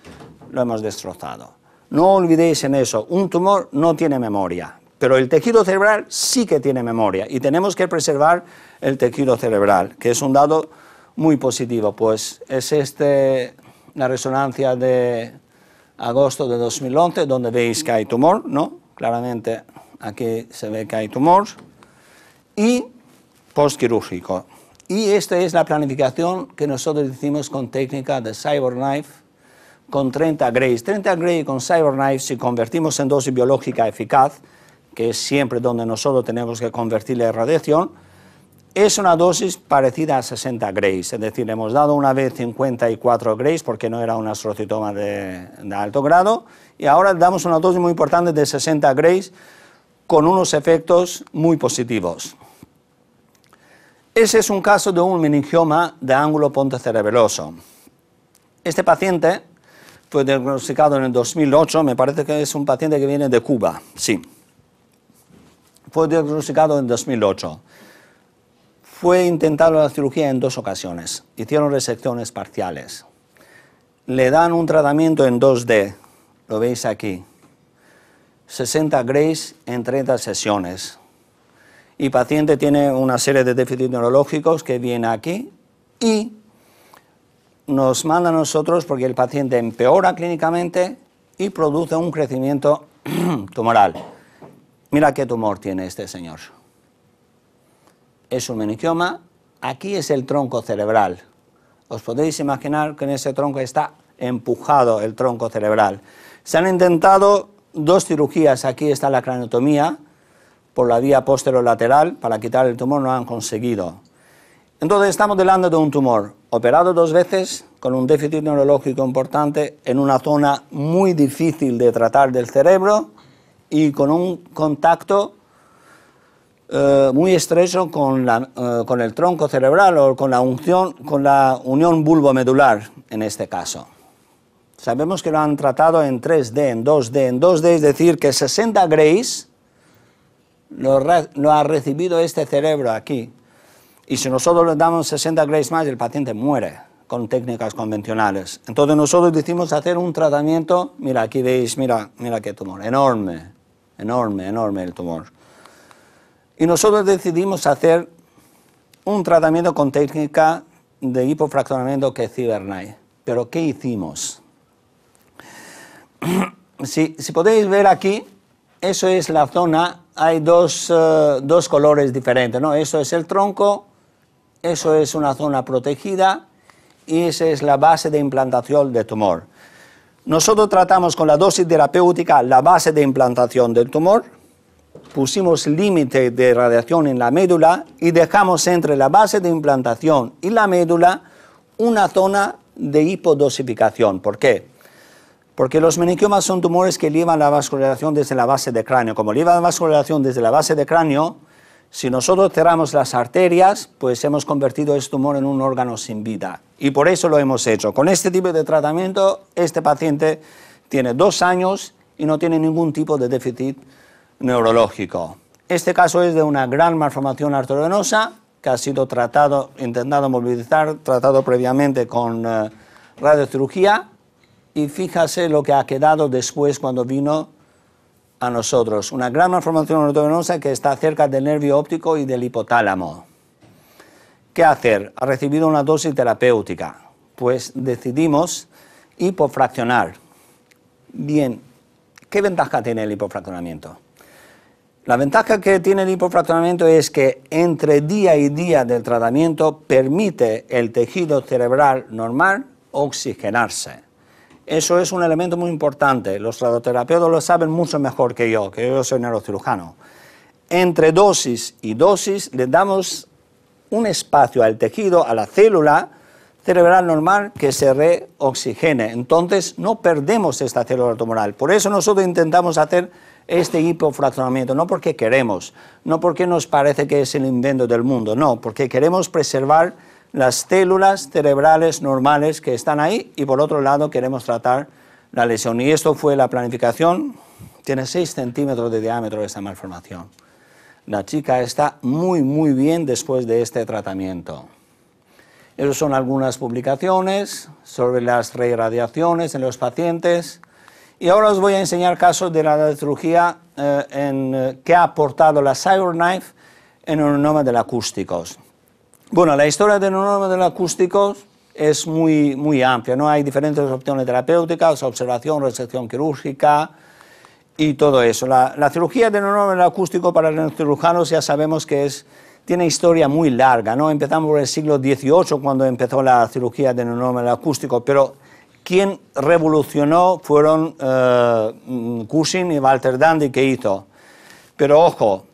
lo hemos destrozado. No olvidéis en eso, un tumor no tiene memoria, pero el tejido cerebral sí que tiene memoria y tenemos que preservar el tejido cerebral, que es un dato muy positivo. Pues es la resonancia de agosto de 2011, donde veis que hay tumor, ¿no? Claramente aquí se ve que hay tumor, y postquirúrgico. Y esta es la planificación que nosotros hicimos con técnica de CyberKnife con 30 Grays. 30 Gray con CyberKnife, si convertimos en dosis biológica eficaz, que es siempre donde nosotros tenemos que convertir la irradiación, Es una dosis parecida a 60 Grays, es decir, hemos dado una vez 54 Grays porque no era un astrocitoma de alto grado, y ahora damos una dosis muy importante de 60 Grays con unos efectos muy positivos. Ese es un caso de un meningioma de ángulo pontocerebeloso. Este paciente fue diagnosticado en el 2008, me parece que es un paciente que viene de Cuba, sí. Fue diagnosticado en 2008. Fue intentada la cirugía en 2 ocasiones, hicieron resecciones parciales. Le dan un tratamiento en 2D, lo veis aquí, 60 Grays en 30 sesiones. Y el paciente tiene una serie de déficits neurológicos que viene aquí y nos manda a nosotros porque el paciente empeora clínicamente y produce un crecimiento tumoral. Mira qué tumor tiene este señor. Es un meningioma, aquí es el tronco cerebral. Os podéis imaginar que en ese tronco está empujado el tronco cerebral. Se han intentado 2 cirugías, aquí está la craniotomía, por la vía posterolateral, para quitar el tumor, no han conseguido. Entonces estamos delante de un tumor, operado 2 veces, con un déficit neurológico importante, en una zona muy difícil de tratar del cerebro, y con un contacto muy estrecho con el tronco cerebral o con la unión bulbomedular en este caso. Sabemos que lo han tratado en 3D, en 2D, es decir, que 60 Grays lo ha recibido este cerebro aquí. Y si nosotros le damos 60 Grays más, el paciente muere con técnicas convencionales. Entonces nosotros decidimos hacer un tratamiento, mira, aquí veis, mira qué tumor, enorme, enorme, enorme el tumor. Y nosotros decidimos hacer un tratamiento con técnica de hipofraccionamiento que es Ciberknife. Pero ¿qué hicimos? Si podéis ver aquí, eso es la zona, hay dos colores diferentes, ¿no? Eso es el tronco, eso es una zona protegida y esa es la base de implantación del tumor. Nosotros tratamos con la dosis terapéutica la base de implantación del tumor, pusimos límite de radiación en la médula y dejamos entre la base de implantación y la médula una zona de hipodosificación. ¿Por qué? Porque los meningiomas son tumores que llevan la vascularización desde la base de cráneo. Como llevan la vascularización desde la base de cráneo, si nosotros cerramos las arterias, pues hemos convertido este tumor en un órgano sin vida. Y por eso lo hemos hecho. Con este tipo de tratamiento, este paciente tiene 2 años y no tiene ningún tipo de déficit neurológico. Este caso es de una gran malformación arteriovenosa que ha sido tratado, intentado movilizar, tratado previamente con radiocirugía, y fíjase lo que ha quedado después cuando vino a nosotros. Una gran malformación arteriovenosa que está cerca del nervio óptico y del hipotálamo. ¿Qué hacer? Ha recibido una dosis terapéutica. Pues decidimos hipofraccionar. Bien, ¿qué ventaja tiene el hipofraccionamiento? La ventaja que tiene el hipofraccionamiento es que entre día y día del tratamiento permite el tejido cerebral normal oxigenarse. Eso es un elemento muy importante. Los radioterapeutas lo saben mucho mejor que yo soy neurocirujano. Entre dosis y dosis le damos un espacio al tejido, a la célula cerebral normal que se reoxigene. Entonces no perdemos esta célula tumoral. Por eso nosotros intentamos hacer este hipofraccionamiento, no porque queremos, no porque nos parece que es el invento del mundo, no, porque queremos preservar las células cerebrales normales que están ahí y por otro lado queremos tratar la lesión. Y esto fue la planificación. Tiene 6 centímetros de diámetro esta malformación. La chica está muy bien después de este tratamiento. Esas son algunas publicaciones sobre las reirradiaciones en los pacientes. Y ahora os voy a enseñar casos de la radiocirugía que ha aportado la CyberKnife en neuronoma de acústicos. Bueno, la historia del neuronoma de acústicos es muy amplia, ¿no? Hay diferentes opciones terapéuticas, observación, resección quirúrgica y todo eso. La cirugía del neuronoma acústico para los cirujanos ya sabemos que tiene historia muy larga, ¿no? Empezamos por el siglo XVIII cuando empezó la cirugía del neuronoma acústico, pero quien revolucionó fueron Cushing y Walter Dandy, que hizo. Pero ojo,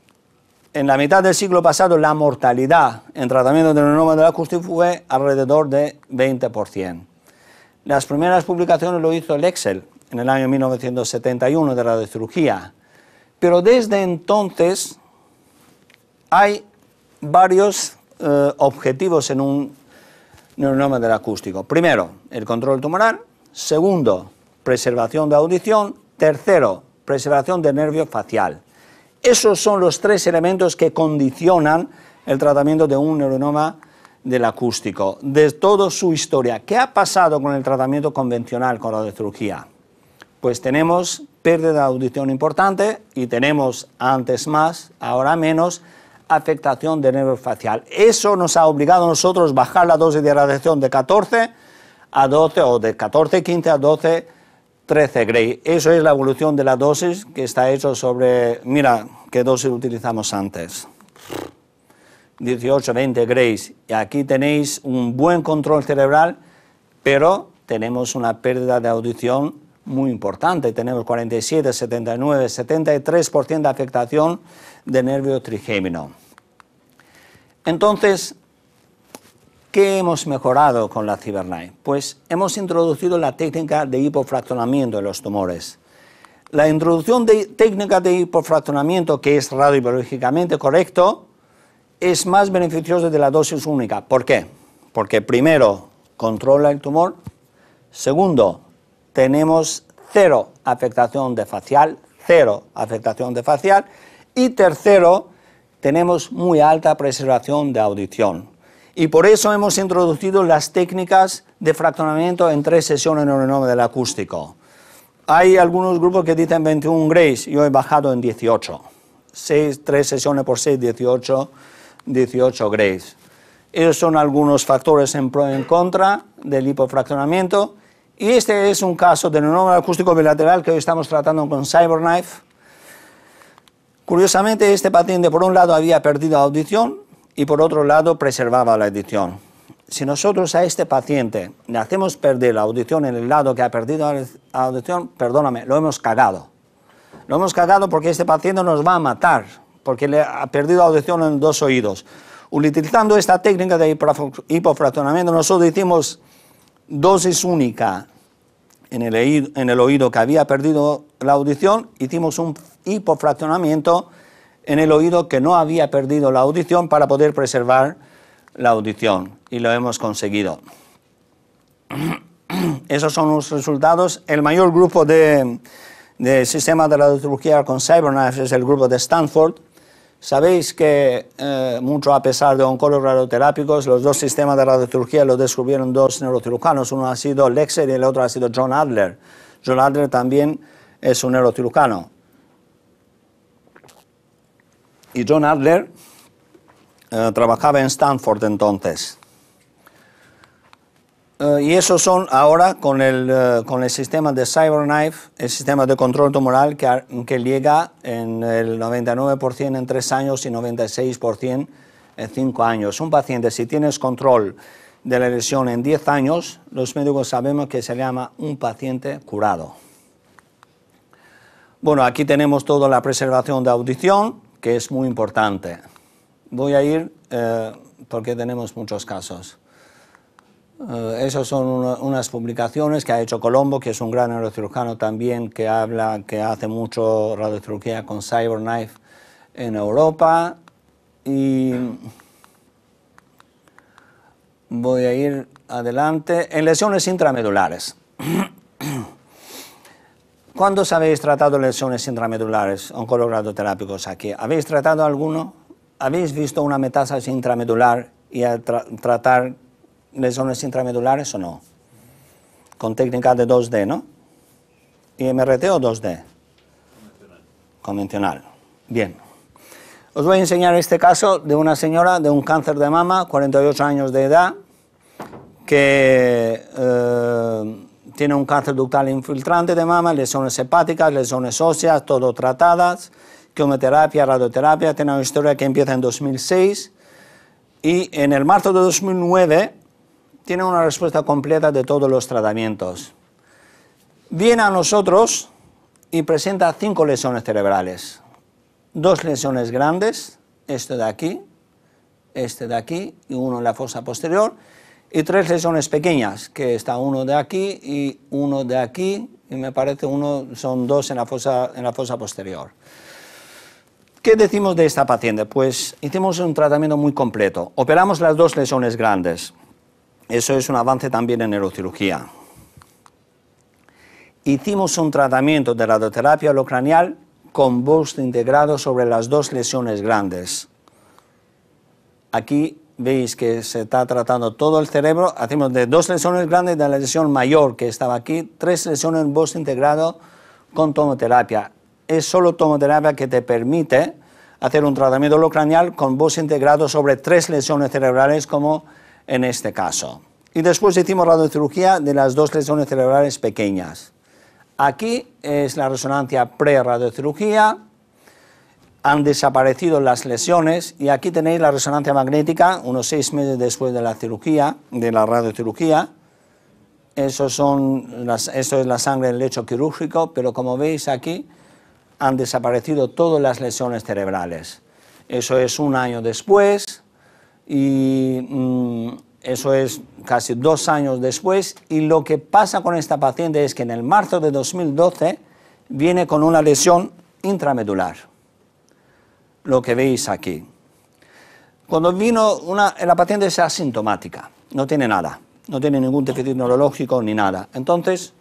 en la mitad del siglo pasado la mortalidad en tratamiento de neuronoma del acústico fue alrededor de 20%. Las primeras publicaciones lo hizo el Excel en el año 1971 de radiocirugía, pero desde entonces hay varios objetivos en un neuronoma del acústico. Primero, el control tumoral. Segundo, preservación de audición. Tercero, preservación del nervio facial. Esos son los tres elementos que condicionan el tratamiento de un neuronoma del acústico, de toda su historia. ¿Qué ha pasado con el tratamiento convencional con radiocirugía? Pues tenemos pérdida de audición importante y tenemos antes más, ahora menos, afectación del nervio facial. Eso nos ha obligado a nosotros a bajar la dosis de radiación de 14 a 12 o de 14-15 a 12-13 Gray. Eso es la evolución de la dosis que está hecho sobre, mira qué dosis utilizamos antes. 18-20 Grays. Y aquí tenéis un buen control cerebral, pero tenemos una pérdida de audición muy importante. Tenemos 47, 79, 73% de afectación de nervio trigémino. Entonces, ¿qué hemos mejorado con la CyberKnife? Pues hemos introducido la técnica de hipofraccionamiento de los tumores. La introducción de técnica de hipofraccionamiento, que es radiobiológicamente correcto, es más beneficiosa de la dosis única. ¿Por qué? Porque primero, controla el tumor. Segundo, tenemos cero afectación de facial. Y tercero, tenemos muy alta preservación de audición. Y por eso hemos introducido las técnicas de fraccionamiento en 3 sesiones en neuronoma del acústico. Hay algunos grupos que dicen 21 Grays, yo he bajado en 18. 3 sesiones por 6, 18 Grays. Esos son algunos factores en pro y en contra del hipofraccionamiento. Y este es un caso de neuronoma acústico bilateral que hoy estamos tratando con CyberKnife. Curiosamente, este paciente por un lado había perdido audición y por otro lado preservaba la audición. Si nosotros a este paciente le hacemos perder la audición en el lado que ha perdido la audición, perdóname, lo hemos cagado. Lo hemos cagado porque este paciente nos va a matar, porque le ha perdido audición en 2 oídos. Utilizando esta técnica de hipofraccionamiento, nosotros hicimos dosis única en el oído que había perdido la audición, hicimos un hipofraccionamiento en el oído que no había perdido la audición para poder preservar la audición, y lo hemos conseguido. Esos son los resultados. El mayor grupo de sistemas de radiocirugía con CyberKnife es el grupo de Stanford. Sabéis que mucho a pesar de oncólogos radioterápicos, los 2 sistemas de radiocirugía los descubrieron 2 neurocirujanos. Uno ha sido Lexer y el otro ha sido John Adler. John Adler también es un neurocirujano. Y John Adler trabajaba en Stanford entonces. Y esos son ahora con el sistema de CyberKnife, el sistema de control tumoral que llega en el 99% en 3 años y 96% en 5 años. Un paciente, si tienes control de la lesión en 10 años, los médicos sabemos que se llama un paciente curado. Bueno, aquí tenemos toda la preservación de audición, que es muy importante. Voy a ir porque tenemos muchos casos. Esas son unas publicaciones que ha hecho Colombo, que es un gran neurocirujano también, que hace mucho radiocirugía con CyberKnife en Europa. Y voy a ir adelante. En lesiones intramedulares. ¿Cuántos habéis tratado lesiones intramedulares, oncólogos radioterápicos aquí? ¿Habéis tratado alguno? ¿Habéis visto una metástasis intramedular y tratar lesiones intramedulares o no? Con técnica de 2D, ¿no? ¿IMRT o 2D? Convencional. Bien. Os voy a enseñar este caso de una señora de un cáncer de mama, 48 años de edad, que tiene un cáncer ductal infiltrante de mama, lesiones hepáticas, lesiones óseas, todo tratadas, quimioterapia, radioterapia. Tiene una historia que empieza en 2006 y en el marzo de 2009 tiene una respuesta completa de todos los tratamientos. Viene a nosotros y presenta 5 lesiones cerebrales, 2 lesiones grandes este de aquí, este de aquí y uno en la fosa posterior, y 3 lesiones pequeñas, que está uno de aquí y uno de aquí, y me parece son 2 en la fosa posterior. ¿Qué decimos de esta paciente? Pues hicimos un tratamiento muy completo. Operamos las 2 lesiones grandes. Eso es un avance también en neurocirugía. Hicimos un tratamiento de radioterapia holocranial con BOST integrado sobre las 2 lesiones grandes. Aquí veis que se está tratando todo el cerebro. Hacemos de 2 lesiones grandes de la lesión mayor que estaba aquí, 3 lesiones BOST integrado con tomoterapia. Es solo tomoterapia que te permite hacer un tratamiento holocranial con BOST integrado sobre 3 lesiones cerebrales, como en este caso. Y después hicimos radiocirugía de las 2 lesiones cerebrales pequeñas. Aquí es la resonancia pre-radiocirugía. Han desaparecido las lesiones y aquí tenéis la resonancia magnética unos 6 meses después de la cirugía, de la radiocirugía. Esto es la sangre del lecho quirúrgico, pero como veis aquí han desaparecido todas las lesiones cerebrales. Eso es 1 año después y eso es casi 2 años después. Y lo que pasa con esta paciente es que en el marzo de 2012 viene con una lesión intramedular, lo que veis aquí. Cuando vino, la paciente es asintomática, no tiene nada, no tiene ningún déficit neurológico ni nada. Entonces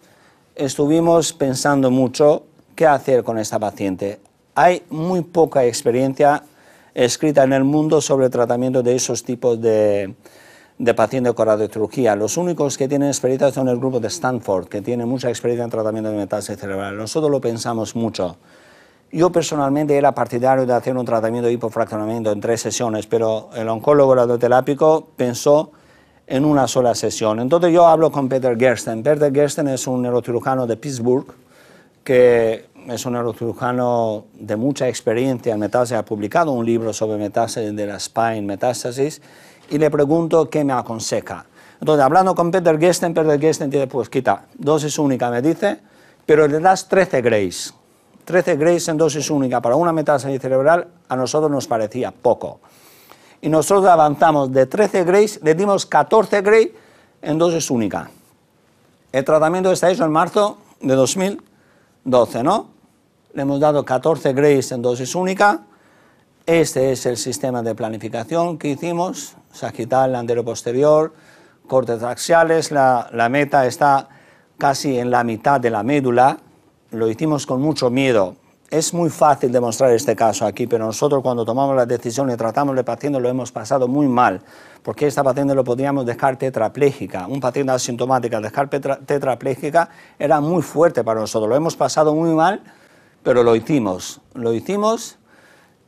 estuvimos pensando mucho qué hacer con esta paciente. Hay muy poca experiencia escrita en el mundo sobre el tratamiento de esos tipos de pacientes con radiocirugía. Los únicos que tienen experiencia son el grupo de Stanford, que tiene mucha experiencia en tratamiento de metástasis cerebral. Nosotros lo pensamos mucho. Yo personalmente era partidario de hacer un tratamiento de hipofraccionamiento en 3 sesiones, pero el oncólogo radioterápico pensó en una sola sesión. Entonces yo hablo con Peter Gersten. Peter Gersten es un neurocirujano de Pittsburgh, que es un neurocirujano de mucha experiencia en metástasis, ha publicado un libro sobre metástasis de la spine, metástasis, y le pregunto qué me aconseja. Entonces, hablando con Peter Gersten dice, pues quita, dosis única, me dice, pero le das 13 grays. 13 grays en dosis única para una metástasis cerebral a nosotros nos parecía poco. Y nosotros avanzamos de 13 grays, le dimos 14 grays en dosis única. El tratamiento está hecho en marzo de 2012, ¿no? Le hemos dado 14 grays en dosis única. Este es el sistema de planificación que hicimos, sagital, anteroposterior, cortes axiales, la meta está casi en la mitad de la médula. Lo hicimos con mucho miedo. Es muy fácil demostrar este caso aquí, pero nosotros cuando tomamos la decisión y tratamos al paciente lo hemos pasado muy mal, porque esta paciente lo podríamos dejar tetrapléjica. Un paciente asintomático, dejar tetrapléjica era muy fuerte para nosotros. Lo hemos pasado muy mal, pero lo hicimos.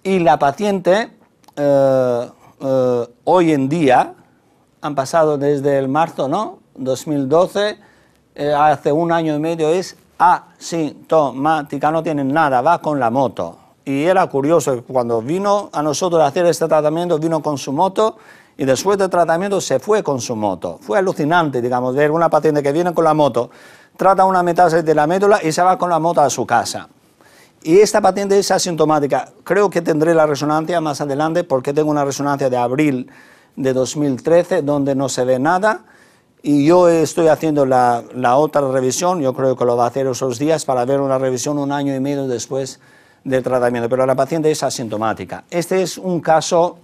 Y la paciente, hoy en día, han pasado desde el marzo, ¿no? 2012, hace 1 año y medio, es asintomática, no tiene nada, va con la moto. Y era curioso, cuando vino a nosotros a hacer este tratamiento, vino con su moto y después del tratamiento se fue con su moto. Fue alucinante, digamos, ver una paciente que viene con la moto, trata una metástasis de la médula y se va con la moto a su casa. Y esta paciente es asintomática. Creo que tendré la resonancia más adelante porque tengo una resonancia de abril de 2013 donde no se ve nada. Y yo estoy haciendo la otra revisión, yo creo que lo va a hacer esos días para ver una revisión 1 año y medio después del tratamiento. Pero la paciente es asintomática. Este es un caso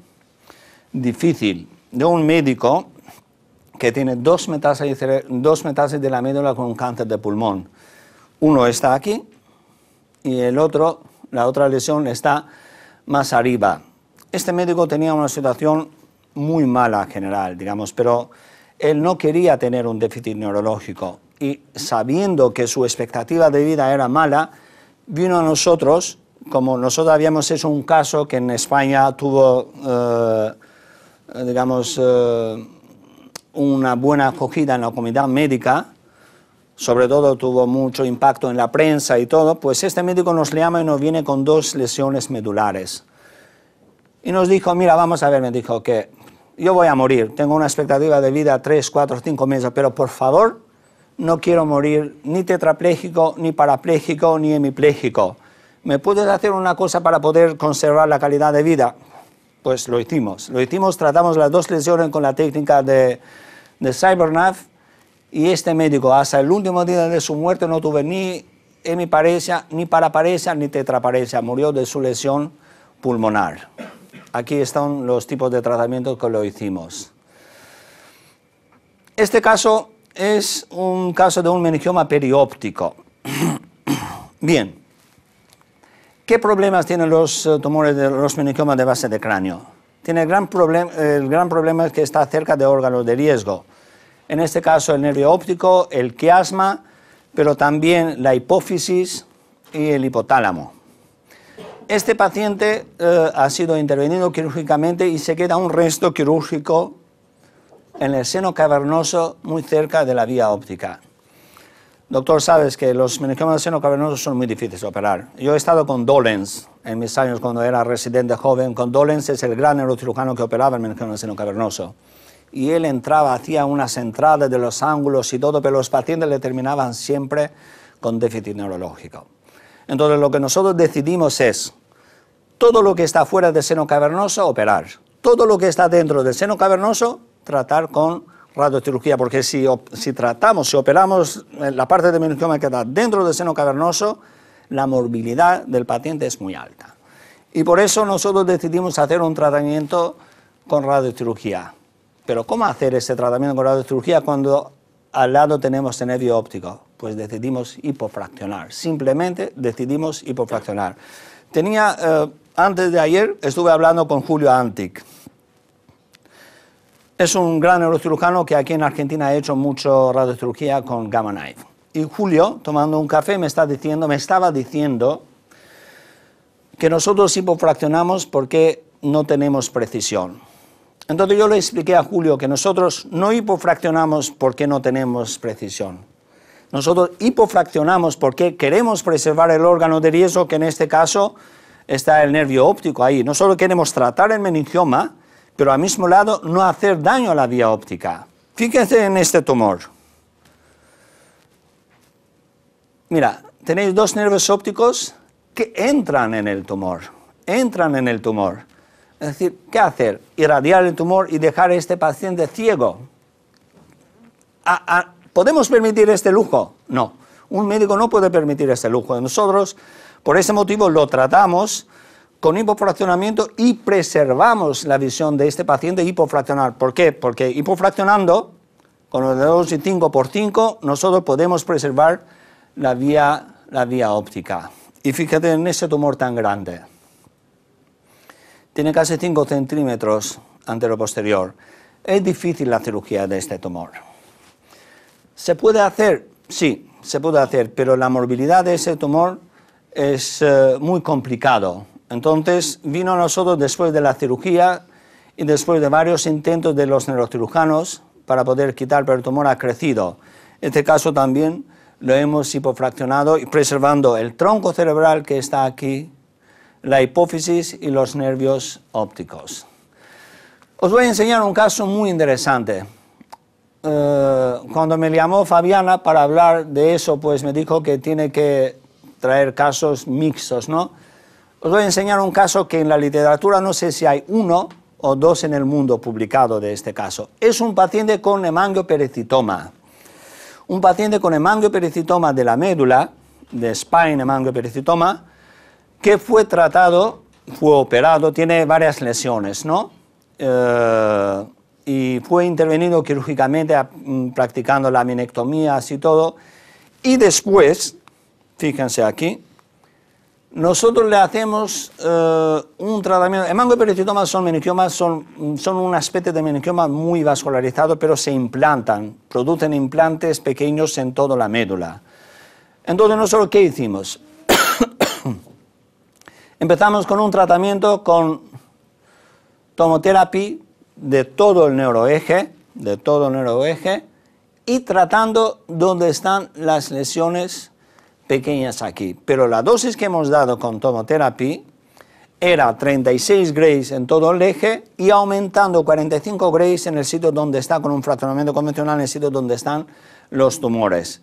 difícil de un médico que tiene 2 metástasis de la médula con un cáncer de pulmón. Uno está aquí y el otro, la otra lesión está más arriba. Este médico tenía una situación muy mala en general, digamos, pero él no quería tener un déficit neurológico y sabiendo que su expectativa de vida era mala, vino a nosotros, como nosotros habíamos hecho un caso que en España tuvo, una buena acogida en la comunidad médica, sobre todo tuvo mucho impacto en la prensa y todo, pues este médico nos llama y nos viene con 2 lesiones medulares. Y nos dijo, mira, vamos a ver, me dijo que yo voy a morir, tengo una expectativa de vida 3, 4, 5 meses, pero por favor, no quiero morir ni tetrapléjico, ni parapléjico, ni hemipléjico. ¿Me puedes hacer una cosa para poder conservar la calidad de vida? Pues lo hicimos. Tratamos las dos lesiones con la técnica de CyberKnife, y este médico hasta el último día de su muerte no tuvo ni hemiparesia, ni paraparesia, ni tetraparesia. Murió de su lesión pulmonar. Aquí están los tipos de tratamiento que lo hicimos. Este caso es un caso de un meningioma perióptico. Bien, ¿qué problemas tienen los tumores de los meningiomas de base de cráneo? El gran problema es que está cerca de órganos de riesgo. En este caso el nervio óptico, el quiasma, pero también la hipófisis y el hipotálamo. Este paciente ha sido intervenido quirúrgicamente y se queda un resto quirúrgico en el seno cavernoso muy cerca de la vía óptica. Doctor, sabes que los meningiomas del seno cavernoso son muy difíciles de operar. Yo he estado con Dolenz en mis años cuando era residente joven. Con Dolenz es el gran neurocirujano que operaba el meningioma del seno cavernoso. Y él entraba, hacía unas entradas de los ángulos y todo, pero los pacientes le terminaban siempre con déficit neurológico. Entonces lo que nosotros decidimos es, todo lo que está fuera del seno cavernoso, operar. Todo lo que está dentro del seno cavernoso, tratar con radiocirugía, porque si operamos la parte del meningioma que está dentro del seno cavernoso, la morbilidad del paciente es muy alta. Y por eso nosotros decidimos hacer un tratamiento con radiocirugía. Pero ¿cómo hacer ese tratamiento con radiocirugía cuando al lado tenemos el nervio óptico? Pues decidimos hipofraccionar, simplemente decidimos hipofraccionar. Antes de ayer estuve hablando con Julio Antic. Es un gran neurocirujano que aquí en Argentina ha hecho mucho radiocirugía con Gamma Knife. Y Julio, tomando un café, me estaba diciendo que nosotros hipofraccionamos porque no tenemos precisión. Entonces yo le expliqué a Julio que nosotros no hipofraccionamos porque no tenemos precisión. Nosotros hipofraccionamos porque queremos preservar el órgano de riesgo, que en este caso está el nervio óptico ahí. No solo queremos tratar el meningioma, pero al mismo lado no hacer daño a la vía óptica. Fíjense en este tumor. Mira, tenéis dos nervios ópticos que entran en el tumor. Es decir, ¿qué hacer? Irradiar el tumor y dejar a este paciente ciego. ¿Podemos permitir este lujo? No. Un médico no puede permitir este lujo. Nosotros, por ese motivo, lo tratamos con hipofraccionamiento y preservamos la visión de este paciente hipofraccional. ¿Por qué? Porque hipofraccionando, con los dedos de 5×5, nosotros podemos preservar la vía óptica. Y fíjate en ese tumor tan grande. Tiene casi 5 centímetros antero-posterior. Es difícil la cirugía de este tumor. ¿Se puede hacer? Sí, se puede hacer, pero la morbilidad de ese tumor es muy complicado. Entonces vino a nosotros después de la cirugía y después de varios intentos de los neurocirujanos para poder quitar, pero el tumor ha crecido. En este caso también lo hemos hipofraccionado y preservando el tronco cerebral que está aquí, la hipófisis y los nervios ópticos. Os voy a enseñar un caso muy interesante. Cuando me llamó Fabiana para hablar de eso, pues me dijo que tiene que traer casos mixtos, ¿no? Os voy a enseñar un caso que en la literatura no sé si hay 1 o 2 en el mundo publicado de este caso. Es un paciente con hemangiopericytoma. Un paciente con hemangiopericytoma de la médula, de spine hemangiopericytoma, que fue tratado, fue operado, tiene varias lesiones, ¿no? Y fue intervenido quirúrgicamente practicando la minectomía, así todo. Y después, fíjense aquí, nosotros le hacemos un tratamiento. Hemangiopericytomas son meningiomas, son una especie de meningioma muy vascularizado, pero se implantan, producen implantes pequeños en toda la médula. Entonces, nosotros, ¿qué hicimos? Empezamos con un tratamiento con tomoterapia de todo el neuroeje, y tratando donde están las lesiones pequeñas aquí. Pero la dosis que hemos dado con tomoterapia era 36 grays en todo el eje y aumentando 45 grays en el sitio donde está, con un fraccionamiento convencional, en el sitio donde están los tumores.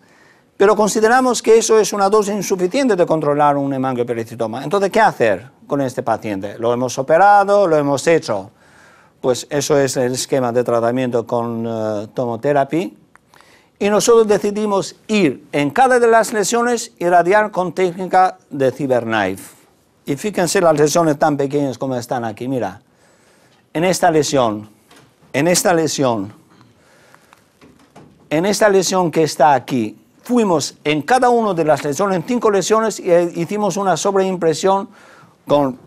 Pero consideramos que eso es una dosis insuficiente de controlar un hemangiopericytoma. Entonces, ¿qué hacer con este paciente? ¿Lo hemos operado? ¿Lo hemos hecho? Pues eso es el esquema de tratamiento con tomoterapia. Y nosotros decidimos ir en cada de las lesiones irradiar con técnica de CyberKnife. Y fíjense las lesiones tan pequeñas como están aquí, mira. En esta lesión que está aquí, fuimos en cada una de las lesiones, en 5 lesiones, y hicimos una sobreimpresión con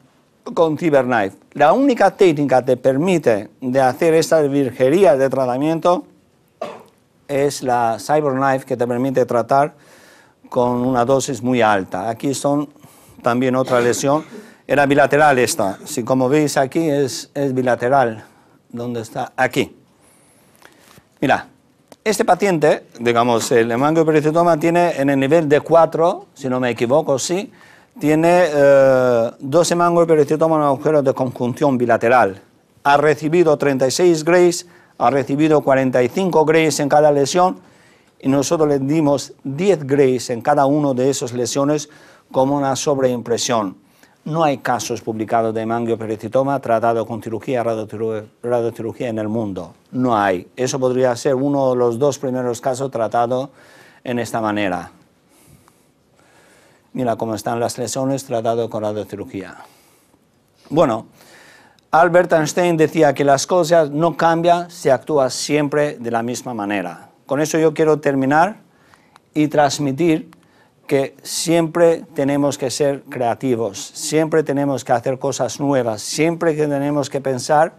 CyberKnife. La única técnica que te permite de hacer esta virguería de tratamiento es la CyberKnife, que te permite tratar con una dosis muy alta. Aquí son también otra lesión. Era bilateral esta. Si como veis aquí es bilateral. ¿Dónde está? Aquí. Mira, este paciente, digamos, el hemangiopericytoma tiene en el nivel de 4, si no me equivoco, sí, tiene 2 hemangiopericytomas en agujeros de conjunción bilateral. Ha recibido 36 grays, ha recibido 45 grays en cada lesión y nosotros le dimos 10 grays en cada una de esas lesiones como una sobreimpresión. No hay casos publicados de hemangiopericytoma tratado con cirugía, radiocirugía en el mundo. No hay. Eso podría ser uno de los 2 primeros casos tratados en esta manera. Mira cómo están las lesiones tratadas con radiocirugía. Bueno, Albert Einstein decía que las cosas no cambian si actúa siempre de la misma manera. Con eso yo quiero terminar y transmitir que siempre tenemos que ser creativos, siempre tenemos que hacer cosas nuevas, siempre que tenemos que pensar,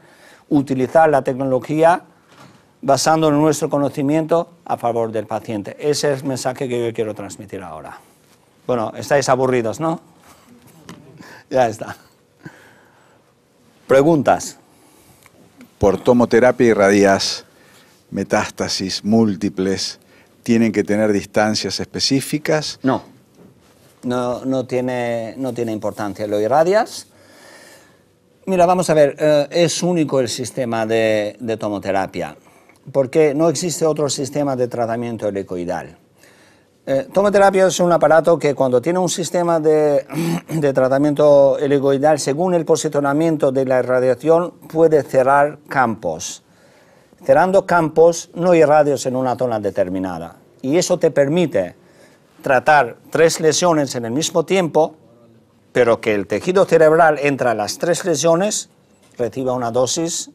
utilizar la tecnología basando en nuestro conocimiento a favor del paciente. Ese es el mensaje que yo quiero transmitir ahora. Bueno, estáis aburridos, ¿no? Ya está. Preguntas. Por tomoterapia irradias metástasis múltiples. ¿Tienen que tener distancias específicas? No tiene importancia. Lo irradias. Mira, vamos a ver, es único el sistema de tomoterapia, porque no existe otro sistema de tratamiento helicoidal. Tomoterapia es un aparato que cuando tiene un sistema de tratamiento helicoidal, según el posicionamiento de la irradiación, puede cerrar campos. Cerrando campos no irradios en una zona determinada. Y eso te permite tratar 3 lesiones en el mismo tiempo, pero que el tejido cerebral entre las 3 lesiones reciba una dosis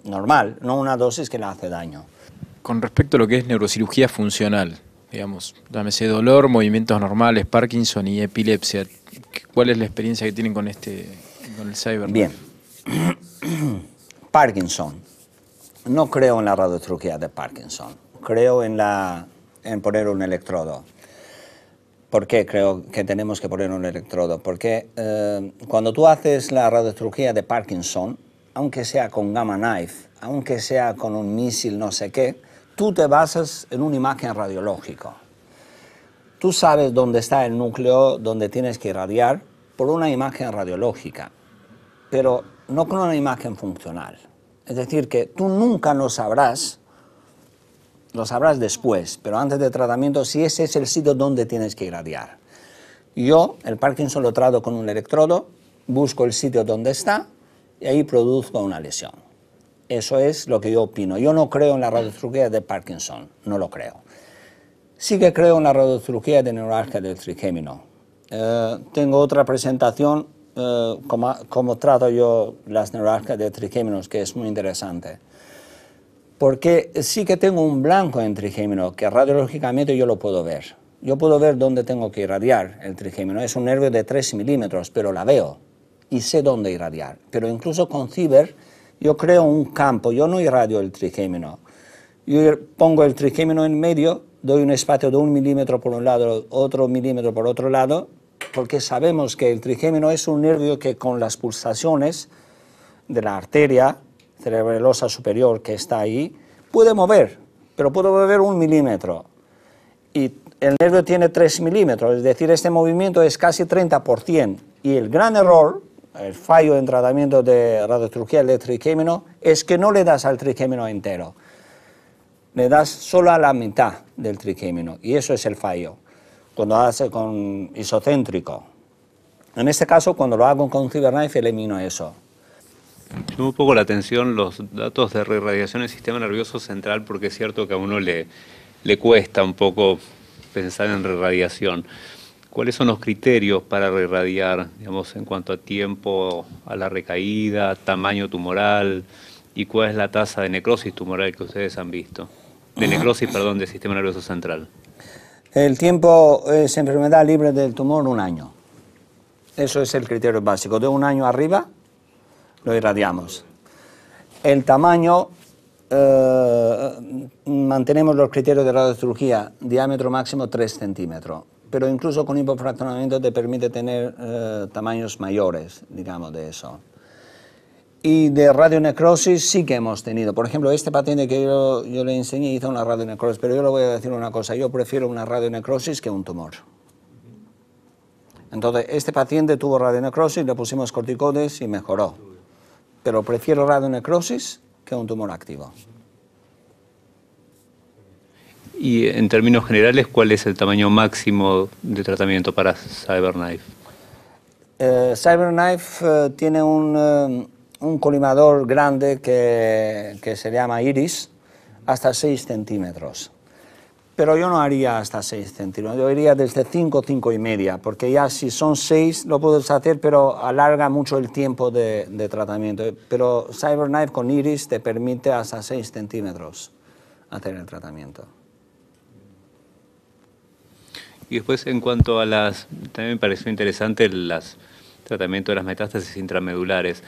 normal, no una dosis que le hace daño. Con respecto a lo que es neurocirugía funcional, digamos, llámese dolor, movimientos normales, Parkinson y epilepsia, ¿cuál es la experiencia que tienen con el CyberKnife? Bien. Parkinson. No creo en la radiocirugía de Parkinson. Creo en poner un electrodo. ¿Por qué creo que tenemos que poner un electrodo? Porque cuando tú haces la radiocirugía de Parkinson, aunque sea con Gamma Knife, aunque sea con un misil no sé qué, tú te basas en una imagen radiológica. Tú sabes dónde está el núcleo donde tienes que irradiar por una imagen radiológica, pero no con una imagen funcional. Es decir, que tú nunca lo sabrás después, pero antes del tratamiento, si ese es el sitio donde tienes que irradiar. Yo, el Parkinson lo trato con un electrodo, busco el sitio donde está y ahí produzco una lesión. Eso es lo que yo opino. Yo no creo en la radiocirugía de Parkinson, no lo creo. Sí que creo en la radiocirugía de neuralgia del trigémino. Tengo otra presentación, como trato yo las neuralgias de trigéminos, que es muy interesante. Porque sí que tengo un blanco en trigémino, que radiológicamente yo lo puedo ver. Yo puedo ver dónde tengo que irradiar el trigémino. Es un nervio de 3 milímetros, pero la veo y sé dónde irradiar. Pero incluso con Cyber, yo creo un campo, yo no irradio el trigémino. Yo pongo el trigémino en medio, doy un espacio de 1 milímetro por un lado, otro milímetro por otro lado, porque sabemos que el trigémino es un nervio que con las pulsaciones de la arteria cerebrosa superior que está ahí, puede mover, pero puede mover 1 milímetro. Y el nervio tiene 3 milímetros, es decir, este movimiento es casi 30%. Y el gran error, el fallo en tratamiento de radiocirugía del trigémino, es que no le das al trigémino entero. le das solo a la mitad del triquímino, y eso es el fallo, cuando hace con isocéntrico. En este caso, cuando lo hago con CyberKnife, elimino eso. Me llamó un poco la atención los datos de reirradiación del sistema nervioso central, porque es cierto que a uno le cuesta un poco pensar en reirradiación. ¿Cuáles son los criterios para reirradiar, digamos, en cuanto a tiempo a la recaída, tamaño tumoral, y cuál es la tasa de necrosis tumoral que ustedes han visto? De necrosis, perdón, del sistema nervioso central. El tiempo es enfermedad libre del tumor 1 año. Eso es el criterio básico. De 1 año arriba lo irradiamos. El tamaño, mantenemos los criterios de radiocirugía, diámetro máximo 3 centímetros, pero incluso con hipofraccionamiento te permite tener tamaños mayores, digamos, de eso. Y de radionecrosis sí que hemos tenido. Por ejemplo, este paciente que yo le enseñé hizo una radionecrosis, pero yo le voy a decir una cosa, yo prefiero una radionecrosis que un tumor. Entonces, este paciente tuvo radionecrosis, le pusimos corticoides y mejoró. Pero prefiero radionecrosis que un tumor activo. Y en términos generales, ¿cuál es el tamaño máximo de tratamiento para CyberKnife? CyberKnife tiene un colimador grande que se llama Iris, hasta 6 centímetros. Pero yo no haría hasta 6 centímetros, yo iría desde 5, 5 y media, porque ya si son 6 lo puedes hacer, pero alarga mucho el tiempo de tratamiento. Pero CyberKnife con Iris te permite hasta 6 centímetros hacer el tratamiento. Y después, en cuanto a también me pareció interesante el tratamiento de las metástasis intramedulares.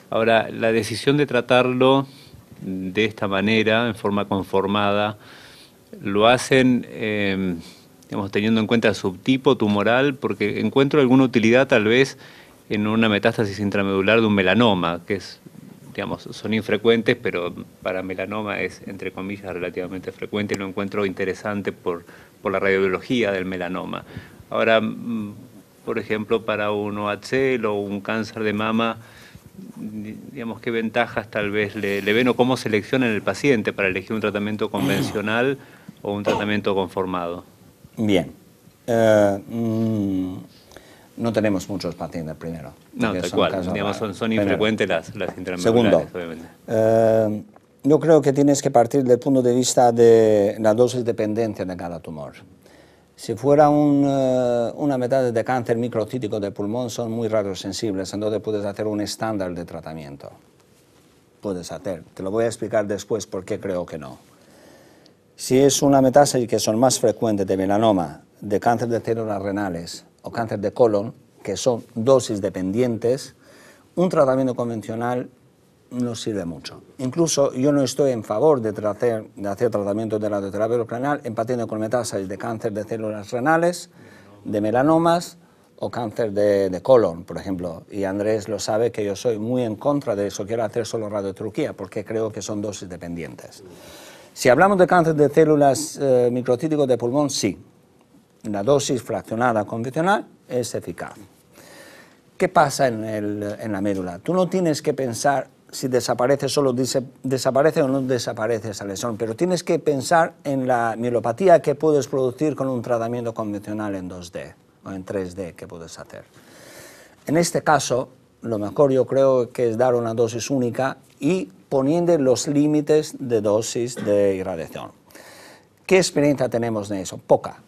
Ahora, la decisión de tratarlo de esta manera, en forma conformada, lo hacen, digamos, teniendo en cuenta el subtipo tumoral, porque encuentro alguna utilidad tal vez en una metástasis intramedular de un melanoma, que es, digamos, son infrecuentes, pero para melanoma es, entre comillas, relativamente frecuente, y lo encuentro interesante por la radiobiología del melanoma. Ahora, por ejemplo, para un OHL o un cáncer de mama, digamos, ¿qué ventajas tal vez le ven o cómo seleccionan el paciente para elegir un tratamiento convencional o un tratamiento conformado? Bien. No tenemos muchos pacientes primero. No, tal cual. Digamos, son infrecuentes las intramedulares, segundo, obviamente. Yo creo que tienes que partir del punto de vista de la dosis dependencia de cada tumor. Si fuera una metástasis de cáncer microcítico de pulmón, son muy radiosensibles, entonces puedes hacer un estándar de tratamiento. Puedes hacer. Te lo voy a explicar después por qué creo que no. Si es una metástasis que son más frecuentes de melanoma, de cáncer de células renales o cáncer de colon, que son dosis dependientes, un tratamiento convencional no sirve mucho. Incluso yo no estoy en favor de hacer tratamiento de radioterapia renal en pacientes con metástasis de cáncer de células renales, de melanomas o cáncer de colon, por ejemplo. Y Andrés lo sabe que yo soy muy en contra de eso, quiero hacer solo radiocirugía porque creo que son dosis dependientes. Si hablamos de cáncer de células microcíticos de pulmón, sí. La dosis fraccionada convencional es eficaz. ¿Qué pasa en la médula? Tú no tienes que pensar si desaparece desaparece o no desaparece esa lesión, pero tienes que pensar en la mielopatía que puedes producir con un tratamiento convencional en 2D o en 3D que puedes hacer. En este caso, lo mejor yo creo que es dar una dosis única y poniendo los límites de dosis de irradiación. ¿Qué experiencia tenemos en eso? Poca.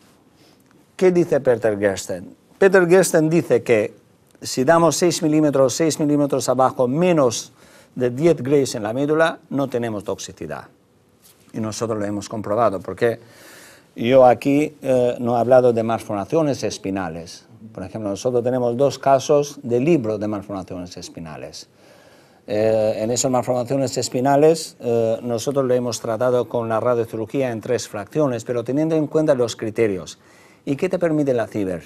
¿Qué dice Peter Gersten? Peter Gersten dice que si damos 6 milímetros abajo, menos de 10 Grays en la médula, no tenemos toxicidad. Y nosotros lo hemos comprobado, porque yo aquí no he hablado de malformaciones espinales. Por ejemplo, nosotros tenemos 2 casos de libro de malformaciones espinales. En esas malformaciones espinales nosotros lo hemos tratado con la radiocirugía en 3 fracciones, pero teniendo en cuenta los criterios. ¿Y qué te permite la CIBER?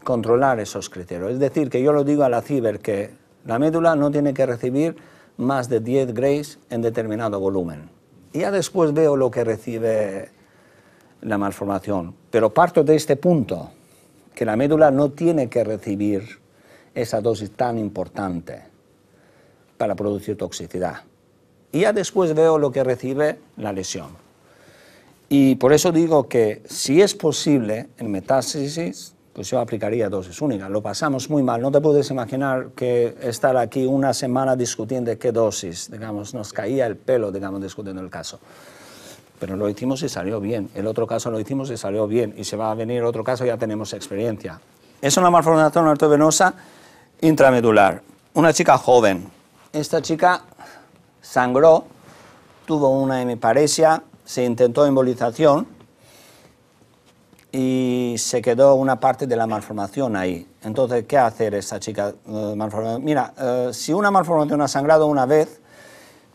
Controlar esos criterios. Es decir, que yo lo digo a la CIBER que la médula no tiene que recibir más de 10 Grays en determinado volumen. Y ya después veo lo que recibe la malformación. Pero parto de este punto, que la médula no tiene que recibir esa dosis tan importante para producir toxicidad. y ya después veo lo que recibe la lesión. Y por eso digo que si es posible en metástasis, pues yo aplicaría dosis única. Lo pasamos muy mal. No te puedes imaginar que estar aquí una semana discutiendo qué dosis, digamos, nos caía el pelo, digamos, discutiendo el caso. Pero lo hicimos y salió bien. El otro caso lo hicimos y salió bien. Y se va a venir otro caso, ya tenemos experiencia. Es una malformación arteriovenosa intramedular. Una chica joven. Esta chica sangró, tuvo una hemiparesia, se intentó embolización y se quedó una parte de la malformación ahí. Entonces, ¿qué hacer esta chica? Mira, si una malformación ha sangrado una vez,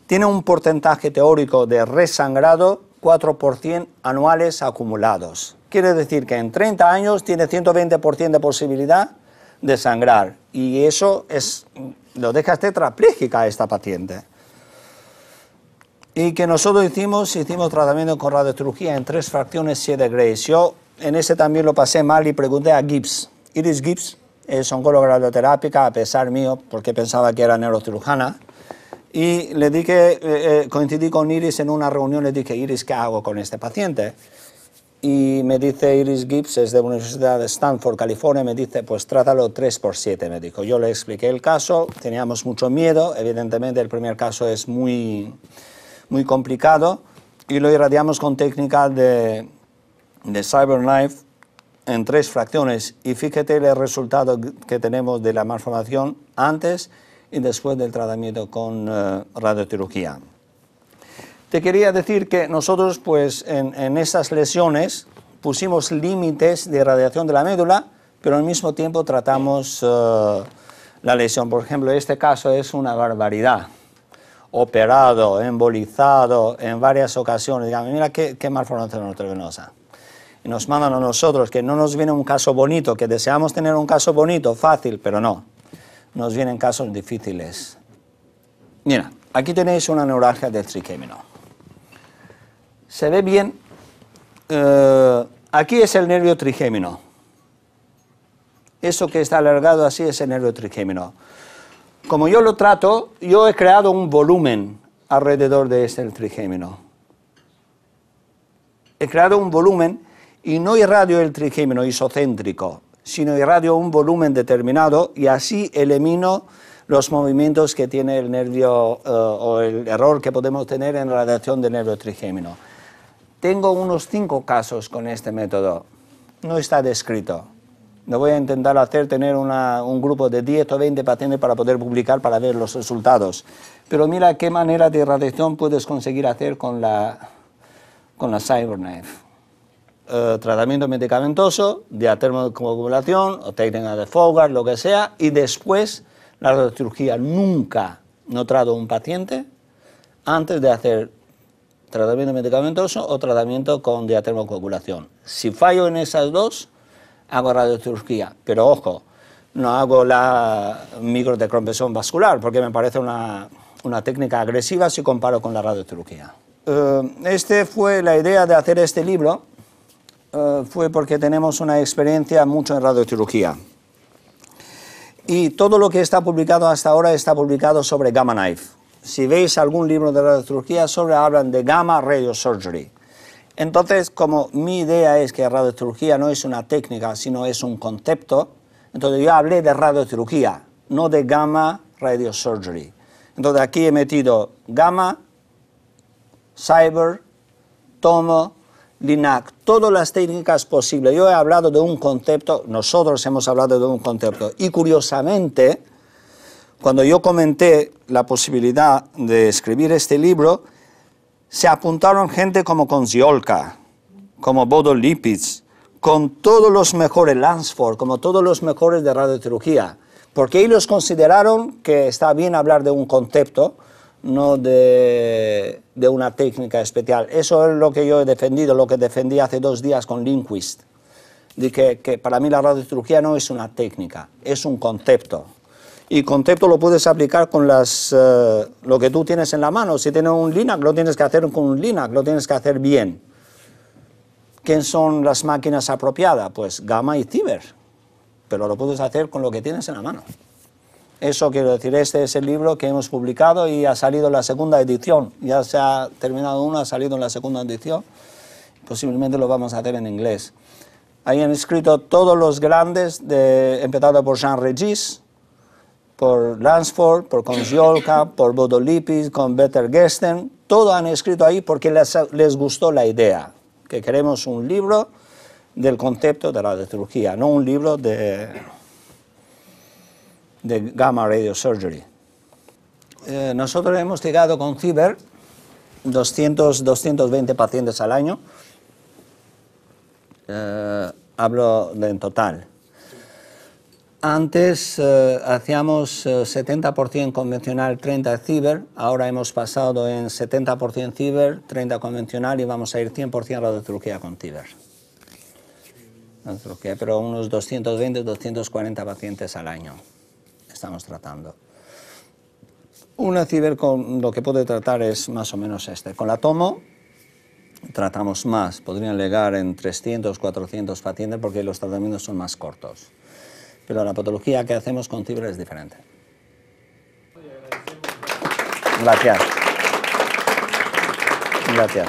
tiene un porcentaje teórico de resangrado 4% anuales acumulados. Quiere decir que en 30 años tiene 120% de posibilidad de sangrar. Y eso lo deja tetrapléjica a esta paciente. Y que nosotros hicimos tratamiento con radiocirugía en 3 fracciones 7 Grace. Yo en ese también lo pasé mal y pregunté a Gibbs. Iris Gibbs es oncóloga radioterápica, a pesar mío, porque pensaba que era neurocirujana. Y le dije, coincidí con Iris en una reunión, le dije, Iris, ¿qué hago con este paciente? Y me dice Iris Gibbs, es de la Universidad de Stanford, California, me dice, pues trátalo 3×7, me dijo. Yo le expliqué el caso, teníamos mucho miedo, evidentemente el primer caso es muy complicado, y lo irradiamos con técnica de CyberKnife en 3 fracciones. Y fíjate el resultado que tenemos de la malformación antes y después del tratamiento con radiocirugía. Te quería decir que nosotros, pues, en estas lesiones pusimos límites de irradiación de la médula, pero al mismo tiempo tratamos la lesión. Por ejemplo, este caso es una barbaridad. Operado, embolizado en varias ocasiones. Digamos, mira qué malformación arteriovenosa. Y nos mandan a nosotros, que no nos viene un caso bonito, que deseamos tener un caso bonito, fácil, pero no. Nos vienen casos difíciles. Mira, aquí tenéis una neuralgia del triquémino. Se ve bien. Aquí es el nervio trigémino. Eso que está alargado así es el nervio trigémino. Como yo lo trato, yo he creado un volumen alrededor de este trigémino. He creado un volumen y no irradio el trigémino isocéntrico, sino irradio un volumen determinado y así elimino los movimientos que tiene el nervio o el error que podemos tener en la radiación del nervio trigémino. Tengo unos 5 casos con este método. No está descrito. Lo voy a intentar hacer, tener un grupo de 10 o 20 pacientes para poder publicar, para ver los resultados. Pero mira qué manera de irradiación puedes conseguir hacer con la CyberKnife. Tratamiento medicamentoso, diatermocoagulación o técnica de Fogart, lo que sea, y después la radiocirugía. Nunca no trato a un paciente antes de hacer tratamiento medicamentoso o tratamiento con diatermocoagulación. Si fallo en esas dos, hago radiocirugía, pero ojo, no hago la microdecompresión vascular porque me parece una técnica agresiva si comparo con la radiocirugía. Fue la idea de hacer este libro, fue porque tenemos una experiencia mucho en radiocirugía. Y todo lo que está publicado hasta ahora está publicado sobre Gamma Knife. Si veis algún libro de radiocirugía hablan de Gamma Radiosurgery. Entonces, como mi idea es que radiocirugía no es una técnica, sino es un concepto, entonces yo hablé de radiocirugía, no de Gamma Radiosurgery. Entonces aquí he metido Gamma, Cyber, Tomo, Linac, todas las técnicas posibles. Yo he hablado de un concepto, nosotros hemos hablado de un concepto. Y curiosamente, cuando yo comenté la posibilidad de escribir este libro, se apuntaron gente como Konciolka, como Bodo Lipitz, con todos los mejores, Lansford, como todos los mejores de radiocirugía, porque ellos consideraron que está bien hablar de un concepto, no de una técnica especial. Eso es lo que yo he defendido, lo que defendí hace 2 días con Lindquist, de que para mí la radiocirugía no es una técnica, es un concepto. Y concepto lo puedes aplicar con lo que tú tienes en la mano. Si tienes un Linac, lo tienes que hacer con un Linac, lo tienes que hacer bien. ¿Qué son las máquinas apropiadas? Pues Gamma y Cyber. Pero lo puedes hacer con lo que tienes en la mano. Eso quiero decir, este es el libro que hemos publicado y ha salido la segunda edición. Ya se ha terminado uno, ha salido en la segunda edición. Posiblemente lo vamos a hacer en inglés. Ahí han escrito todos los grandes, empezando por Jean Regis, por Lansford, por Konziolka, por Bodo Lippisch, con Peter Gersten. Todo han escrito ahí porque les gustó la idea, que queremos un libro del concepto de la radiocirugía, no un libro de Gamma Radio Surgery. Nosotros hemos llegado con Ciber 220 pacientes al año. Hablo en total. Antes hacíamos 70% convencional, 30% Ciber. Ahora hemos pasado en 70% Ciber, 30% convencional y vamos a ir 100% radiocirugía con Ciber. Pero unos 220, 240 pacientes al año estamos tratando. Una Ciber con lo que puede tratar es más o menos este. Con la Tomo tratamos más, podrían llegar en 300, 400 pacientes porque los tratamientos son más cortos. Pero la patología que hacemos con Ciber es diferente. Gracias. Gracias.